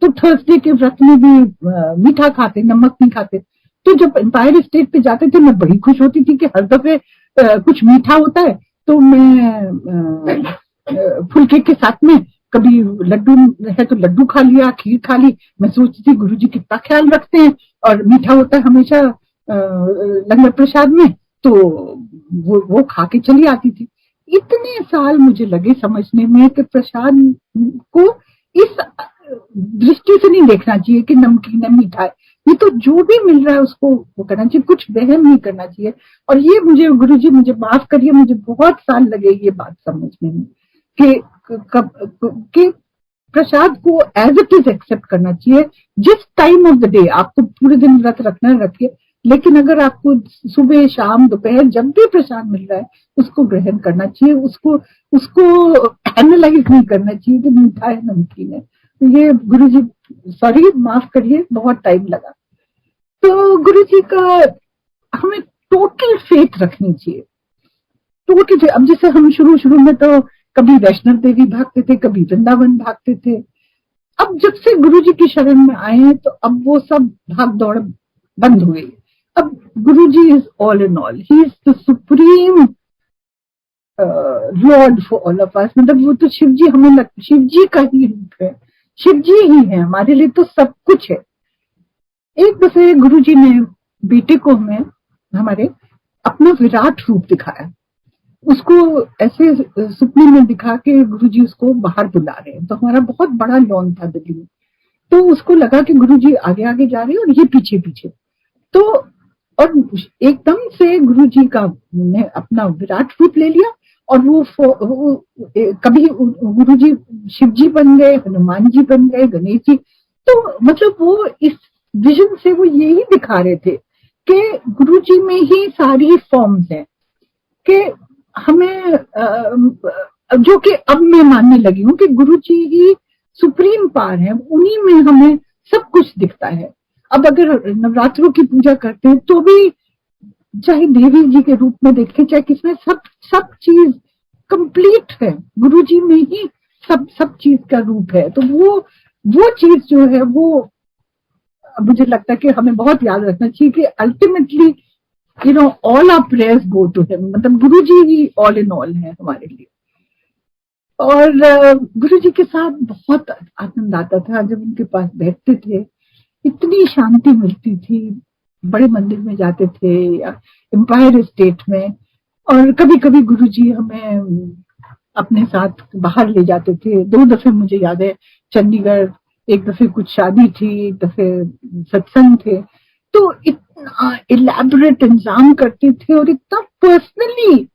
तो थर्सडे के व्रत में भी मीठा खाते, नमक नहीं खाते। तो जब एम्पायर स्टेट पे जाते थे मैं बड़ी खुश होती थी कि हर दफे कुछ मीठा होता है, तो मैं फुलके के साथ में कभी लड्डू है तो लड्डू खा लिया, खीर खा ली। मैं सोचती थी गुरुजी कितना ख्याल रखते हैं, और मीठा होता है हमेशा लंगर प्रसाद में, तो वो खा के चली आती थी। इतने साल मुझे लगे समझने में कि प्रसाद को इस दृष्टि से नहीं देखना चाहिए कि नमकीन है मीठा है, ये तो जो भी मिल रहा है उसको वो करना चाहिए, कुछ वहम नहीं करना चाहिए। और ये मुझे गुरुजी मुझे माफ करिए, मुझे बहुत साल लगे ये बात समझने में कि प्रसाद को एज इट इज एक्सेप्ट करना चाहिए। जिस टाइम ऑफ द डे आपको पूरे दिन व्रत रखना है रखिए, लेकिन अगर आपको सुबह शाम दोपहर जब भी प्रसाद मिल रहा है उसको ग्रहण करना चाहिए, उसको उसको एनालाइज नहीं करना चाहिए कि मीठा है नमकीन है। तो ये गुरुजी, सॉरी माफ करिए बहुत टाइम लगा। तो गुरुजी का हमें टोटल फेथ रखनी चाहिए, टोटल। अब जैसे हम शुरू शुरू में तो कभी वैष्णव देवी भागते थे, कभी वृंदावन भागते थे। अब जब से गुरुजी की शरण में आए हैं तो अब वो सब भाग दौड़ बंद हुई। अब Guruji is all in all, he is the supreme lord for all of us. मतलब वो तो शिव जी, हमें शिव जी का ही रूप है, शिव जी ही है हमारे लिए, तो सब कुछ है। एक दफे गुरुजी ने बेटे को हमें हमारे अपना विराट रूप दिखाया, उसको ऐसे सपने में दिखा के गुरुजी उसको बाहर बुला रहे हैं। तो हमारा बहुत बड़ा लॉन था दिल्ली में, तो उसको लगा कि गुरुजी आगे आगे जा रहे हैं और ये पीछे पीछे। तो और एकदम से गुरुजी का ने अपना विराट रूप ले लिया और वो कभी गुरुजी शिव जी बन गए, हनुमान जी बन गए, गणेश जी। तो मतलब वो इस विजन से वो यही दिखा रहे थे कि गुरुजी में ही सारी फॉर्म्स हैं, कि हमें जो कि अब मैं मानने लगी हूँ कि गुरुजी ही सुप्रीम पावर है, उन्हीं में हमें सब कुछ दिखता है। अब अगर नवरात्रों की पूजा करते हैं तो भी चाहे देवी जी के रूप में देखें चाहे किसमें, सब सब चीज कंप्लीट है, गुरुजी में ही सब चीज का रूप है। तो वो चीज जो है वो मुझे लगता है कि हमें बहुत याद रखना चाहिए कि ultimately all our prayers go to him. मतलब गुरुजी ही ऑल इन ऑल है हमारे लिए। और गुरुजी के साथ बहुत आनंद आता था जब उनके पास बैठते थे, इतनी शांति मिलती थी। बड़े मंदिर में जाते थे या एम्पायर स्टेट में, और कभी कभी गुरुजी हमें अपने साथ बाहर ले जाते थे। 2 दफे मुझे याद है चंडीगढ़, एक दफे कुछ शादी थी, एक दफे सत्संग थे। तो इतना इलेबोरेट इंतजाम करते थे और इतना पर्सनली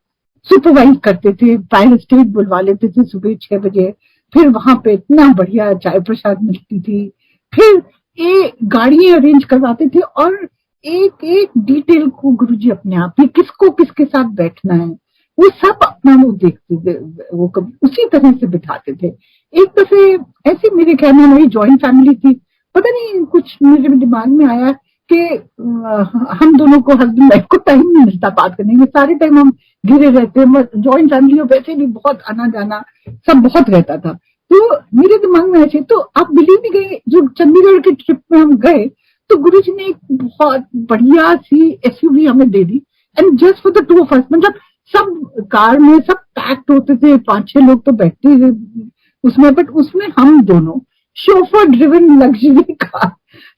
सुपरवाइज करते थे। फायर स्टेट बुलवा लेते थे सुबह 6 बजे, फिर वहां पे इतना बढ़िया चाय प्रसाद मिलती थी, फिर ये गाड़ियां अरेंज करवाते थे और एक एक डिटेल को गुरुजी अपने आप ही किसको किसके साथ बैठना है वो सब अपना वो देखते थे, वो उसी तरह से बिठाते थे। एक दफे ऐसे मेरे ख्याल में हमारी ज्वाइंट फैमिली थी, पता नहीं कुछ मेरे दिमाग में आया कि हम दोनों को हस्बैंड वाइफ को टाइम नहीं मिलता बात करने में, सारे टाइम हम घिरे रहते हैं। ज्वाइंट फैमिली में वैसे भी बहुत आना जाना सब बहुत रहता था। तो मेरे दिमाग में ऐसे, तो आप बिलीव नहीं गए, जो चंडीगढ़ के ट्रिप में हम गए तो गुरुजी ने एक बहुत बढ़िया सी एसयूवी हमें दे दी, and just for the 2 of us। मतलब सब कार में सब पैक्ड होते थे, 5-6 लोग तो बैठते थे उसमें, बट उसमें हम दोनों शोफर ड्रिवन लग्जरी कार।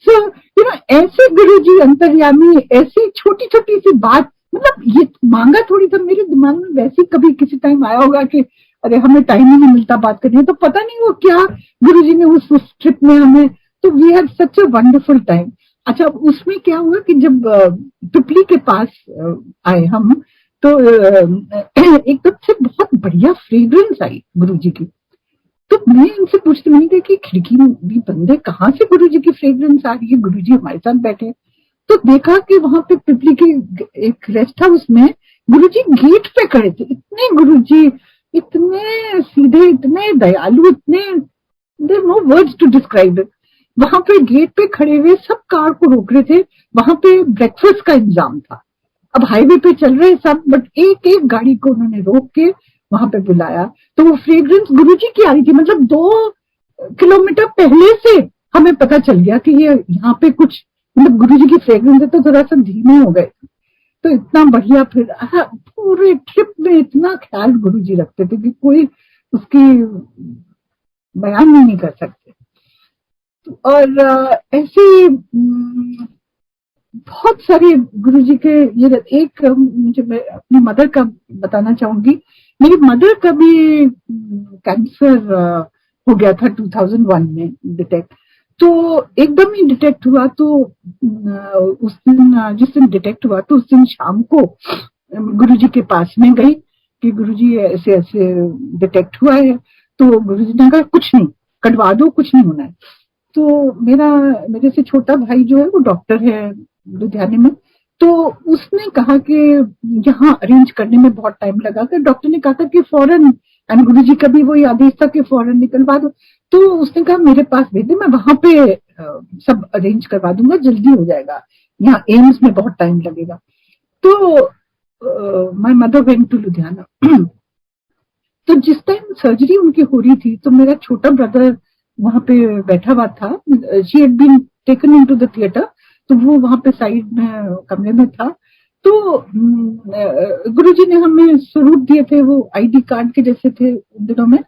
सो ऐसे गुरुजी अंतर्यामी, ऐसी छोटी छोटी सी बात, मतलब ये मांगा थोड़ी था। मेरे दिमाग में वैसे कभी किसी टाइम आया होगा कि अरे हमें टाइम ही नहीं मिलता बात करने, तो पता नहीं वो क्या गुरुजी ने उस ट्रिप में हमें, तो we had such a wonderful time. अच्छा, उसमें क्या हुआ कि जब पिपली के पास आए हम, तो एकदम से बहुत बढ़िया फ्रेग्रेंस आई गुरुजी की। तो मैं इनसे पूछती, मैंने कहा कि खिड़की भी बंद है, कहाँ से गुरुजी की फ्रेग्रेंस आ रही है, गुरुजी हमारे साथ बैठे। तो देखा कि वहां पे पिपली के एक रेस्ट हाउस में गुरुजी गेट पे खड़े थे। इतने गुरुजी, इतने सीधे, इतने दयालु, इतने, there no words to describe it. वहां पे गेट पे खड़े हुए सब कार को रोक रहे थे, वहां पे ब्रेकफास्ट का इंतजाम था। अब हाईवे पे चल रहे सब, बट एक एक गाड़ी को उन्होंने रोक के वहां पे बुलाया। तो वो फ्रेग्रेंस गुरुजी की आ रही थी, मतलब 2 किलोमीटर पहले से हमें पता चल गया कि ये यहाँ पे कुछ, मतलब गुरुजी की फ्रेग्रेंस है। तो जरा सा धीमे हो गए, तो इतना बढ़िया। फिर पूरे ट्रिप में इतना ख्याल गुरुजी रखते थे कि कोई उसकी बयान नहीं कर सकते। और ऐसे बहुत सारे गुरुजी के ये एक मुझे मैं अपनी मदर का बताना चाहूंगी। मेरी मदर का भी कैंसर हो गया था 2001 में डिटेक्ट। तो एकदम ही डिटेक्ट हुआ, तो उस दिन, जिस दिन डिटेक्ट हुआ तो उस दिन शाम को गुरुजी के पास में गई कि गुरुजी ऐसे ऐसे डिटेक्ट हुआ है। तो गुरुजी ने कहा कुछ नहीं, कटवा दो, कुछ नहीं होना है। तो मेरे से छोटा भाई जो है वो डॉक्टर है लुधियाने में, तो उसने कहा कि यहाँ अरेंज करने में बहुत टाइम लगा, कि डॉक्टर ने कहा था कि फौरन, एंड गुरुजी का भी वही आदेश था कि फौरन निकलवा दो। तो उसने कहा मेरे पास भेज दे, मैं वहां पे सब अरेंज करवा दूंगा, जल्दी हो जाएगा, यहाँ एम्स में बहुत टाइम लगेगा। तो my mother went to Ludhiana. तो जिस टाइम सर्जरी उनकी हो रही थी तो मेरा छोटा ब्रदर वहां पे बैठा हुआ था, she had been taken into the theatre, तो वो वहां पे साइड में कमरे में था। तो गुरुजी ने हमें स्वरूप दिए थे, वो आईडी कार्ड के जैसे थे उन दिनों में।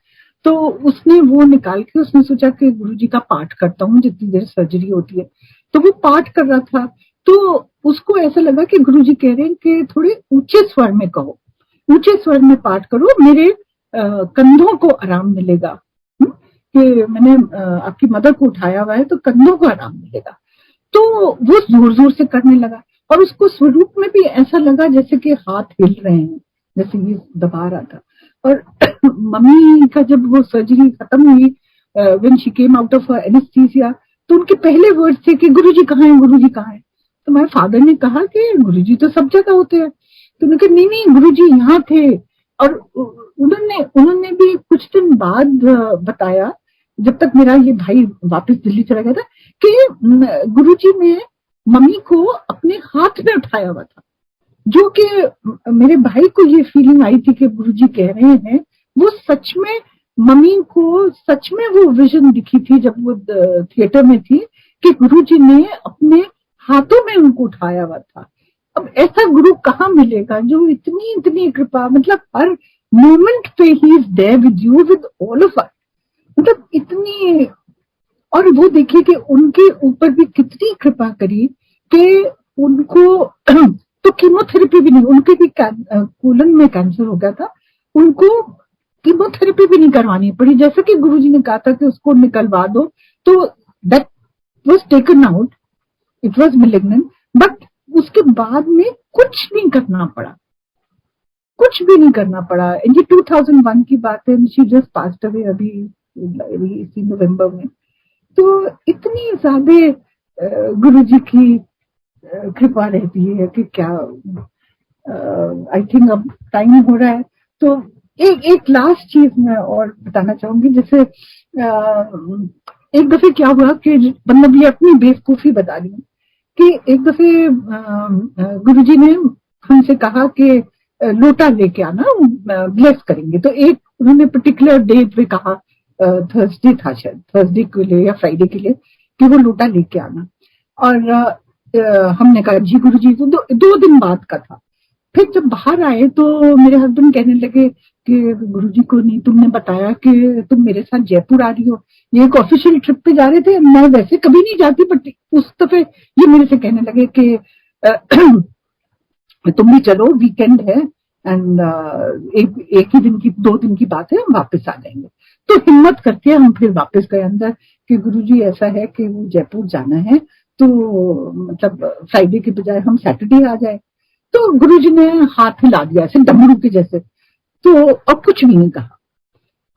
तो उसने वो निकाल के उसने सोचा कि गुरुजी का पाठ करता हूँ जितनी देर सर्जरी होती है। तो वो पाठ कर रहा था, तो उसको ऐसा लगा कि गुरुजी कह रहे हैं कि थोड़े ऊंचे स्वर में कहो, ऊंचे स्वर में पाठ करो, मेरे कंधों को आराम मिलेगा, कि मैंने आपकी मदर को उठाया हुआ है तो कंधों को आराम मिलेगा। तो वो जोर जोर से करने लगा, और उसको स्वरूप में भी ऐसा लगा जैसे कि हाथ हिल रहे हैं, जैसे ये दबा रहा था। और मम्मी का जब वो सर्जरी खत्म हुई, when she came out of anaesthesia, तो उनके पहले वर्ड थे कि गुरुजी कहाँ हैं, गुरुजी कहाँ हैं। तो मेरे फादर ने कहा कि गुरुजी तो सब जगह होते हैं। तो उन्होंने कहा नहीं गुरुजी यहाँ थे। और उन्होंने भी कुछ दिन बाद बताया, जब तक मेरा ये भाई वापस दिल्ली चला गया था, कि गुरुजी ने मम्मी को अपने हाथ में उठाया हुआ था, जो कि मेरे भाई को ये फीलिंग आई थी कि गुरुजी कह रहे हैं। वो सच में मम्मी को सच में वो विजन दिखी थी जब वो थिएटर में थी, कि गुरुजी ने अपने हाथों में उनको उठाया हुआ था। अब ऐसा गुरु कहाँ मिलेगा जो इतनी इतनी कृपा, मतलब हर मोमेंट पे he is there with you, with all of us, मतलब इतनी। और वो देखिए कि उनके ऊपर भी कितनी कृपा करी कि उनको तो कीमोथेरेपी भी नहीं, उनके भी कोलन में कैंसर हो गया था, उनको कीमोथेरेपी भी नहीं करवानी पड़ी। जैसे कि गुरुजी ने कहा था कि उसको निकलवा दो, तो that was taken out, it was malignant, but उसके बाद में कुछ नहीं करना पड़ा, कुछ भी नहीं करना पड़ा। ये 2001 की बात है, शी जस्ट पास्ड अवे अभी इसी नवंबर में। तो इतनी ज्यादा गुरुजी की कृपा रहती है कि क्या। आई थिंक अब टाइम हो रहा है, तो एक लास्ट चीज मैं और बताना चाहूंगी। जैसे एक दफे क्या हुआ कि, मतलब ये अपनी बेवकूफी बता रही हूँ, कि एक दफे गुरुजी ने हमसे कहा कि लोटा लेके आना, ब्लेस करेंगे। तो एक उन्होंने पर्टिकुलर डे पे कहा, थर्सडे था शायद, थर्सडे के लिए या फ्राइडे के लिए, कि वो लोटा लेके आना। और हमने कहा जी गुरुजी। तो 2 दिन बाद का था। फिर जब बाहर आए तो मेरे हस्बैंड कहने लगे कि गुरुजी को नहीं तुमने बताया कि तुम मेरे साथ जयपुर आ रही हो, ये एक ऑफिशियल ट्रिप पे जा रहे थे। मैं वैसे कभी नहीं जाती, बट उस दफे ये मेरे से कहने लगे कि तुम भी चलो, वीकेंड है, एंड एक ही दिन की 2 दिन की बात है, हम वापस आ जाएंगे। तो हिम्मत करके हम फिर वापस गए अंदर कि गुरुजी ऐसा है कि वो जयपुर जाना है, तो मतलब फ्राइडे के बजाय हम सैटरडे आ जाए। तो गुरुजी ने हाथ हिला दिया ऐसे डमरू के जैसे, तो अब कुछ भी नहीं कहा,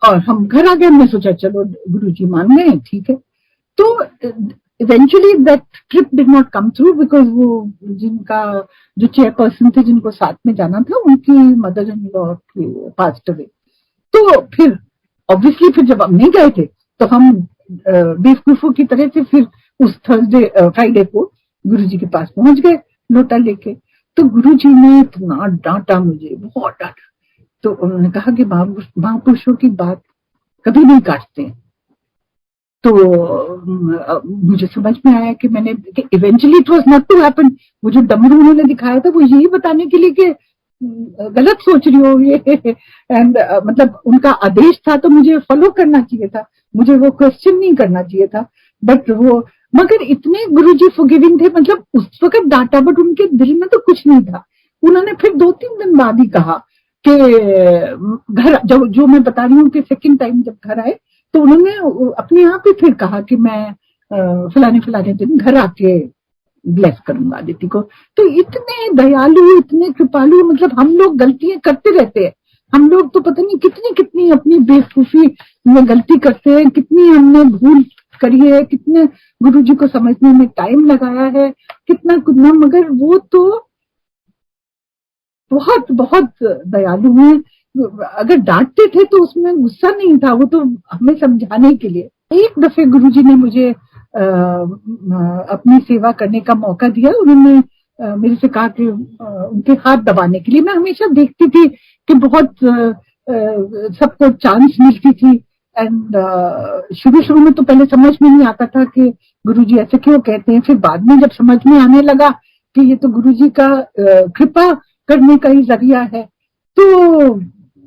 और हम घर आ गए। हमने सोचा चलो गुरुजी मान गए, ठीक है। तो eventually that trip did not come through, because वो जिनका जो चेयरपर्सन थे जिनको साथ में जाना था, उनकी mother in law passed away. तो फिर ऑब्वियसली फिर जब हम नहीं गए थे तो हम बेवकूफों की तरह से फिर उस थर्सडे फ्राइडे को गुरुजी के पास पहुंच गए लोटा लेके। तो गुरुजी ने इतना डांटा मुझे, बहुत डांटा। तो उन्होंने कहा कि महापुरुषों की बात कभी नहीं काटते हैं। तो मुझे समझ में आया कि मैंने eventually it was not to happen. वो जो डमरू उन्होंने दिखाया था वो यही बताने के लिए कि गलत सोच रही हो ये, एंड मतलब उनका आदेश था तो मुझे फॉलो करना चाहिए था, मुझे वो क्वेश्चन नहीं करना चाहिए था। बट वो, मगर इतने गुरुजी फॉरगिविंग थे, मतलब उस वक्त डांटा बट उनके दिल में तो कुछ नहीं था। उन्होंने फिर 2-3 दिन बाद ही कहा कि घर जो मैं बता रही हूँ कि सेकेंड टाइम जब घर आए तो उन्होंने अपने आप ही फिर कहा कि मैं फलाने दिन घर आके ब्लेस करूंगा अदिति को। तो इतने दयालु, इतने कृपालु, मतलब हम लोग गलतियां करते रहते हैं। हम लोग तो पता नहीं कितनी कितनी अपनी बेवकूफी में गलती करते हैं, कितनी हमने भूल करी है, कितने गुरुजी को समझने में टाइम लगाया है, कितना कुछ, मगर वो तो बहुत बहुत दयालु हैं। अगर डांटते थे तो उसमें गुस्सा नहीं था, वो तो हमें समझाने के लिए। एक दफे गुरुजी ने मुझे अपनी सेवा करने का मौका दिया। उन्होंने मेरे से कहा कि उनके हाथ दबाने के लिए। मैं हमेशा देखती थी कि बहुत सबको चांस मिलती थी। एंड शुरू शुरू में तो पहले समझ में नहीं आता था कि गुरुजी ऐसे क्यों कहते हैं। फिर बाद में जब समझ में आने लगा कि ये तो गुरुजी का कृपा करने का ही जरिया है, तो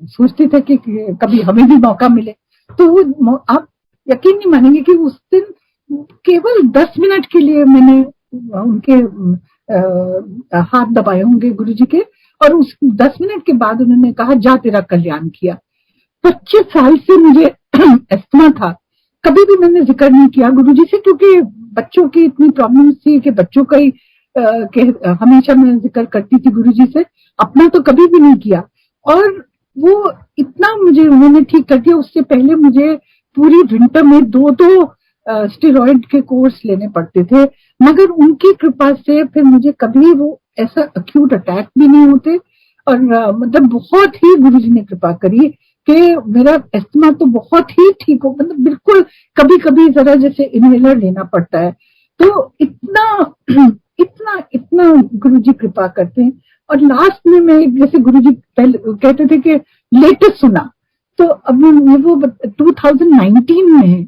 सोचते थे कि कभी हमें भी मौका मिले। तो आप यकीन नहीं मानेंगे कि उस दिन केवल 10 मिनट के लिए मैंने उनके हाथ दबाए होंगे गुरुजी के, और उस 10 मिनट के बाद उन्होंने कहा, जा तेरा कल्याण किया। 25 साल से मुझे अस्थमा था, कभी भी मैंने जिक्र नहीं किया गुरुजी से, क्योंकि बच्चों की इतनी प्रॉब्लम थी कि बच्चों का ही हमेशा मैं जिक्र करती थी गुरुजी से, अपना तो कभी भी नहीं किया। और वो इतना मुझे उन्होंने ठीक कर दिया। उससे पहले मुझे पूरी विंटर में 2 स्टेरॉइड के कोर्स लेने पड़ते थे, मगर उनकी कृपा से फिर मुझे कभी वो ऐसा अक्यूट अटैक भी नहीं होते। और मतलब बहुत ही गुरुजी ने कृपा करी कि मेरा अस्थमा तो बहुत ही ठीक हो, मतलब बिल्कुल। कभी कभी जरा जैसे इनहेलर लेना पड़ता है, तो इतना इतना इतना गुरुजी कृपा करते हैं। और लास्ट में मैं जैसे गुरुजी पहले कहते थे कि लेटेस्ट सुना, तो अब वो 2019 में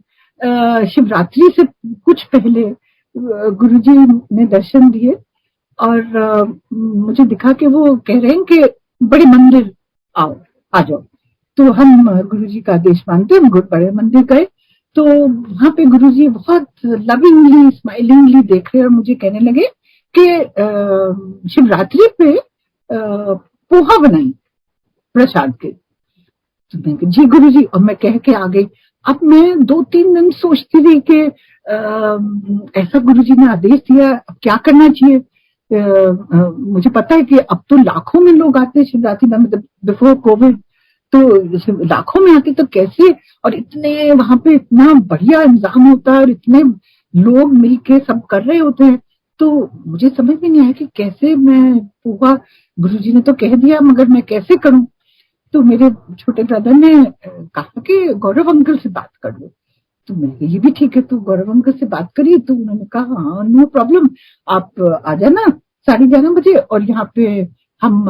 शिवरात्रि से कुछ पहले गुरुजी ने दर्शन दिए और मुझे दिखा कि वो कह रहे हैं कि बड़े मंदिर आओ, आ जाओ। तो हम गुरुजी का आदेश मानते, हम बड़े मंदिर गए। तो वहां पे गुरुजी बहुत लविंगली स्माइलिंगली देख रहे और मुझे कहने लगे कि शिवरात्रि पे पोहा बनाई प्रसाद के। तो मैं जी गुरुजी, और मैं कह के आ गई। अब मैं 2-3 दिन सोचती रही कि ऐसा गुरुजी ने आदेश दिया, अब क्या करना चाहिए। मुझे पता है कि अब तो लाखों में लोग आते हैं शिवरात्रि में, मतलब बिफोर कोविड तो लाखों में आते, तो कैसे, और इतने वहां पे इतना बढ़िया इंतजाम होता है और इतने लोग मिलके सब कर रहे होते हैं। तो मुझे समझ में नहीं आया कि कैसे मैं पोहा, गुरुजी ने तो कह दिया मगर मैं कैसे करूं। तो मेरे छोटे ब्रदर ने कहा कि गौरव अंकल से बात कर लो। तो मैंने ये भी ठीक है, तो गौरव अंकल से बात करी। तो उन्होंने कहा हाँ नो प्रॉब्लम, आप आ जाना 11:30 बजे और यहाँ पे हम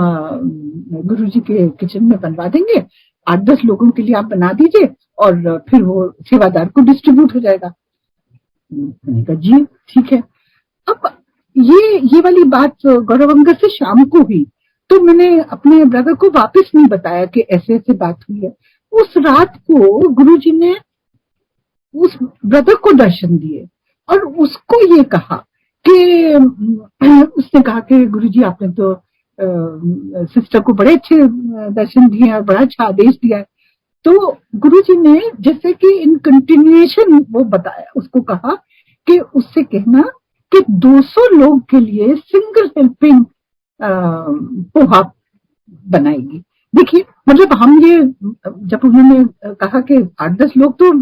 गुरुजी के किचन में बनवा देंगे। 8-10 लोगों के लिए आप बना दीजिए और फिर वो सेवादार को डिस्ट्रीब्यूट हो जाएगा। मैंने कहा जी ठीक है। अब ये वाली बात गौरव अंकल से शाम को हुई, तो मैंने अपने ब्रदर को वापस नहीं बताया कि ऐसे ऐसे बात हुई है। उस रात को गुरुजी ने उस ब्रदर को दर्शन दिए और उसको ये कहा कि उसने कहा कि गुरुजी आपने तो सिस्टर को बड़े अच्छे दर्शन दिए और बड़ा अच्छा आदेश दिया है। तो गुरुजी ने जैसे कि इन कंटिन्यूएशन वो बताया, उसको कहा कि उससे कहना कि 200 लोग के लिए सिंगल हेल्पिंग पोहा बनाएगी। देखिए मतलब हम ये, जब उन्होंने कहा कि 8-10 लोग, तो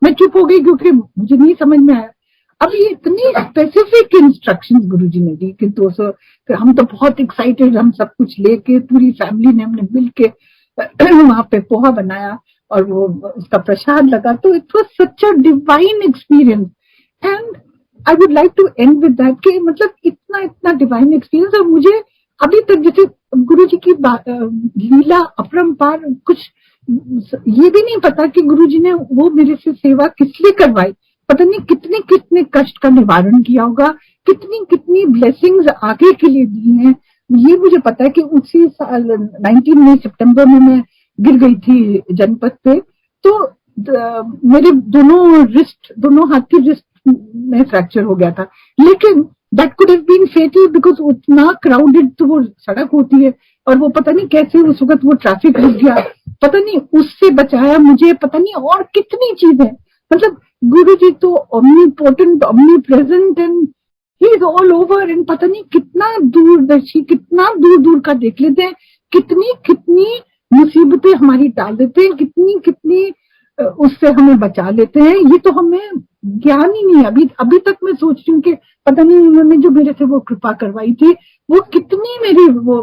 मैं चुप हो गई क्योंकि मुझे नहीं समझ में आया। अब ये इतनी स्पेसिफिक इंस्ट्रक्शंस गुरुजी ने दी कि 200, फिर हम तो बहुत एक्साइटेड, हम सब कुछ लेके पूरी फैमिली ने हमने मिल के वहां पे पोहा बनाया और वो उसका प्रसाद लगा। तो it was such a divine experience and I would like to end with that कि मतलब इतना इतना डिवाइन एक्सपीरियंस। और मुझे अभी तक जैसे गुरुजी की लीला अपरंपार, कुछ ये भी नहीं पता कि गुरुजी ने वो मेरे से सेवा किस लिए करवाई। पता नहीं कितने कितने कष्ट का निवारण किया होगा, कितनी कितनी ब्लेसिंग्स आगे के लिए दी हैं। ये मुझे पता है कि उसी साल 19 सितंबर में मैं गिर गई थी जनपद पे। तो मेरे दोनों हाथ की रिस्ट में फ्रैक्चर हो गया था, लेकिन that could have been fatal because उतना क्राउडेड तो वो सड़क होती है और वो पता नहीं कैसे उस वक्त वो ट्रैफिक रुक गया, पता नहीं उससे बचाया मुझे, पता नहीं और कितनी चीजें। मतलब गुरुजी तो omnipotent, omnipresent and he is all over and पता नहीं कितना दूरदर्शी, कितना दूर दूर का देख लेते हैं, कितनी कितनी मुसीबतें हमारी टाल देते हैं, कितनी कितनी उससे हमें बचा लेते हैं। ये तो हमें ज्ञान ही नहीं। अभी तक मैं सोच रही हूँ कि पता नहीं उन्होंने जो मेरे से वो कृपा करवाई थी वो कितनी मेरी वो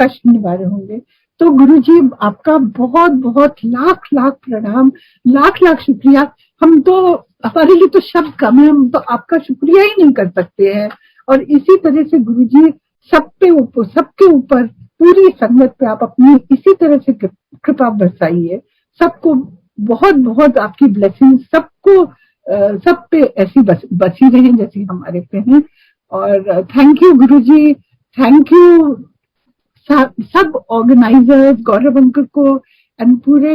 कष्ट निवारे होंगे। तो गुरुजी आपका बहुत बहुत लाख लाख प्रणाम, लाख लाख शुक्रिया। हम तो, हमारे लिए तो शब्द कम है, हम तो आपका शुक्रिया ही नहीं कर सकते हैं। और इसी तरह से गुरुजी सबके ऊपर पूरी संगत पे आप अपनी इसी तरह से कृपा बरसाइए। सबको बहुत बहुत आपकी ब्लेसिंग, सबको सब पे ऐसी बसी रहे जैसी हमारे पे हैं। और thank you Guruji, thank you सब ऑर्गेनाइजर्स, गौरव अंकल को एंड पूरे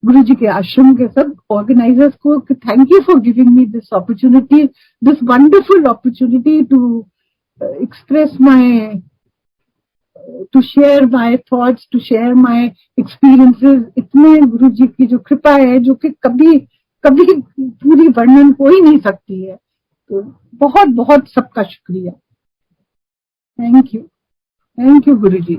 गुरुजी के आश्रम के सब ऑर्गेनाइजर्स को। Thank you for giving me this opportunity, this wonderful opportunity to express my, to share my thoughts, to share my experiences। इतने गुरुजी की जो कृपा है जो कि कभी कभी पूरी वर्णन हो ही नहीं सकती है। तो बहुत बहुत सबका शुक्रिया। Thank you Guruji.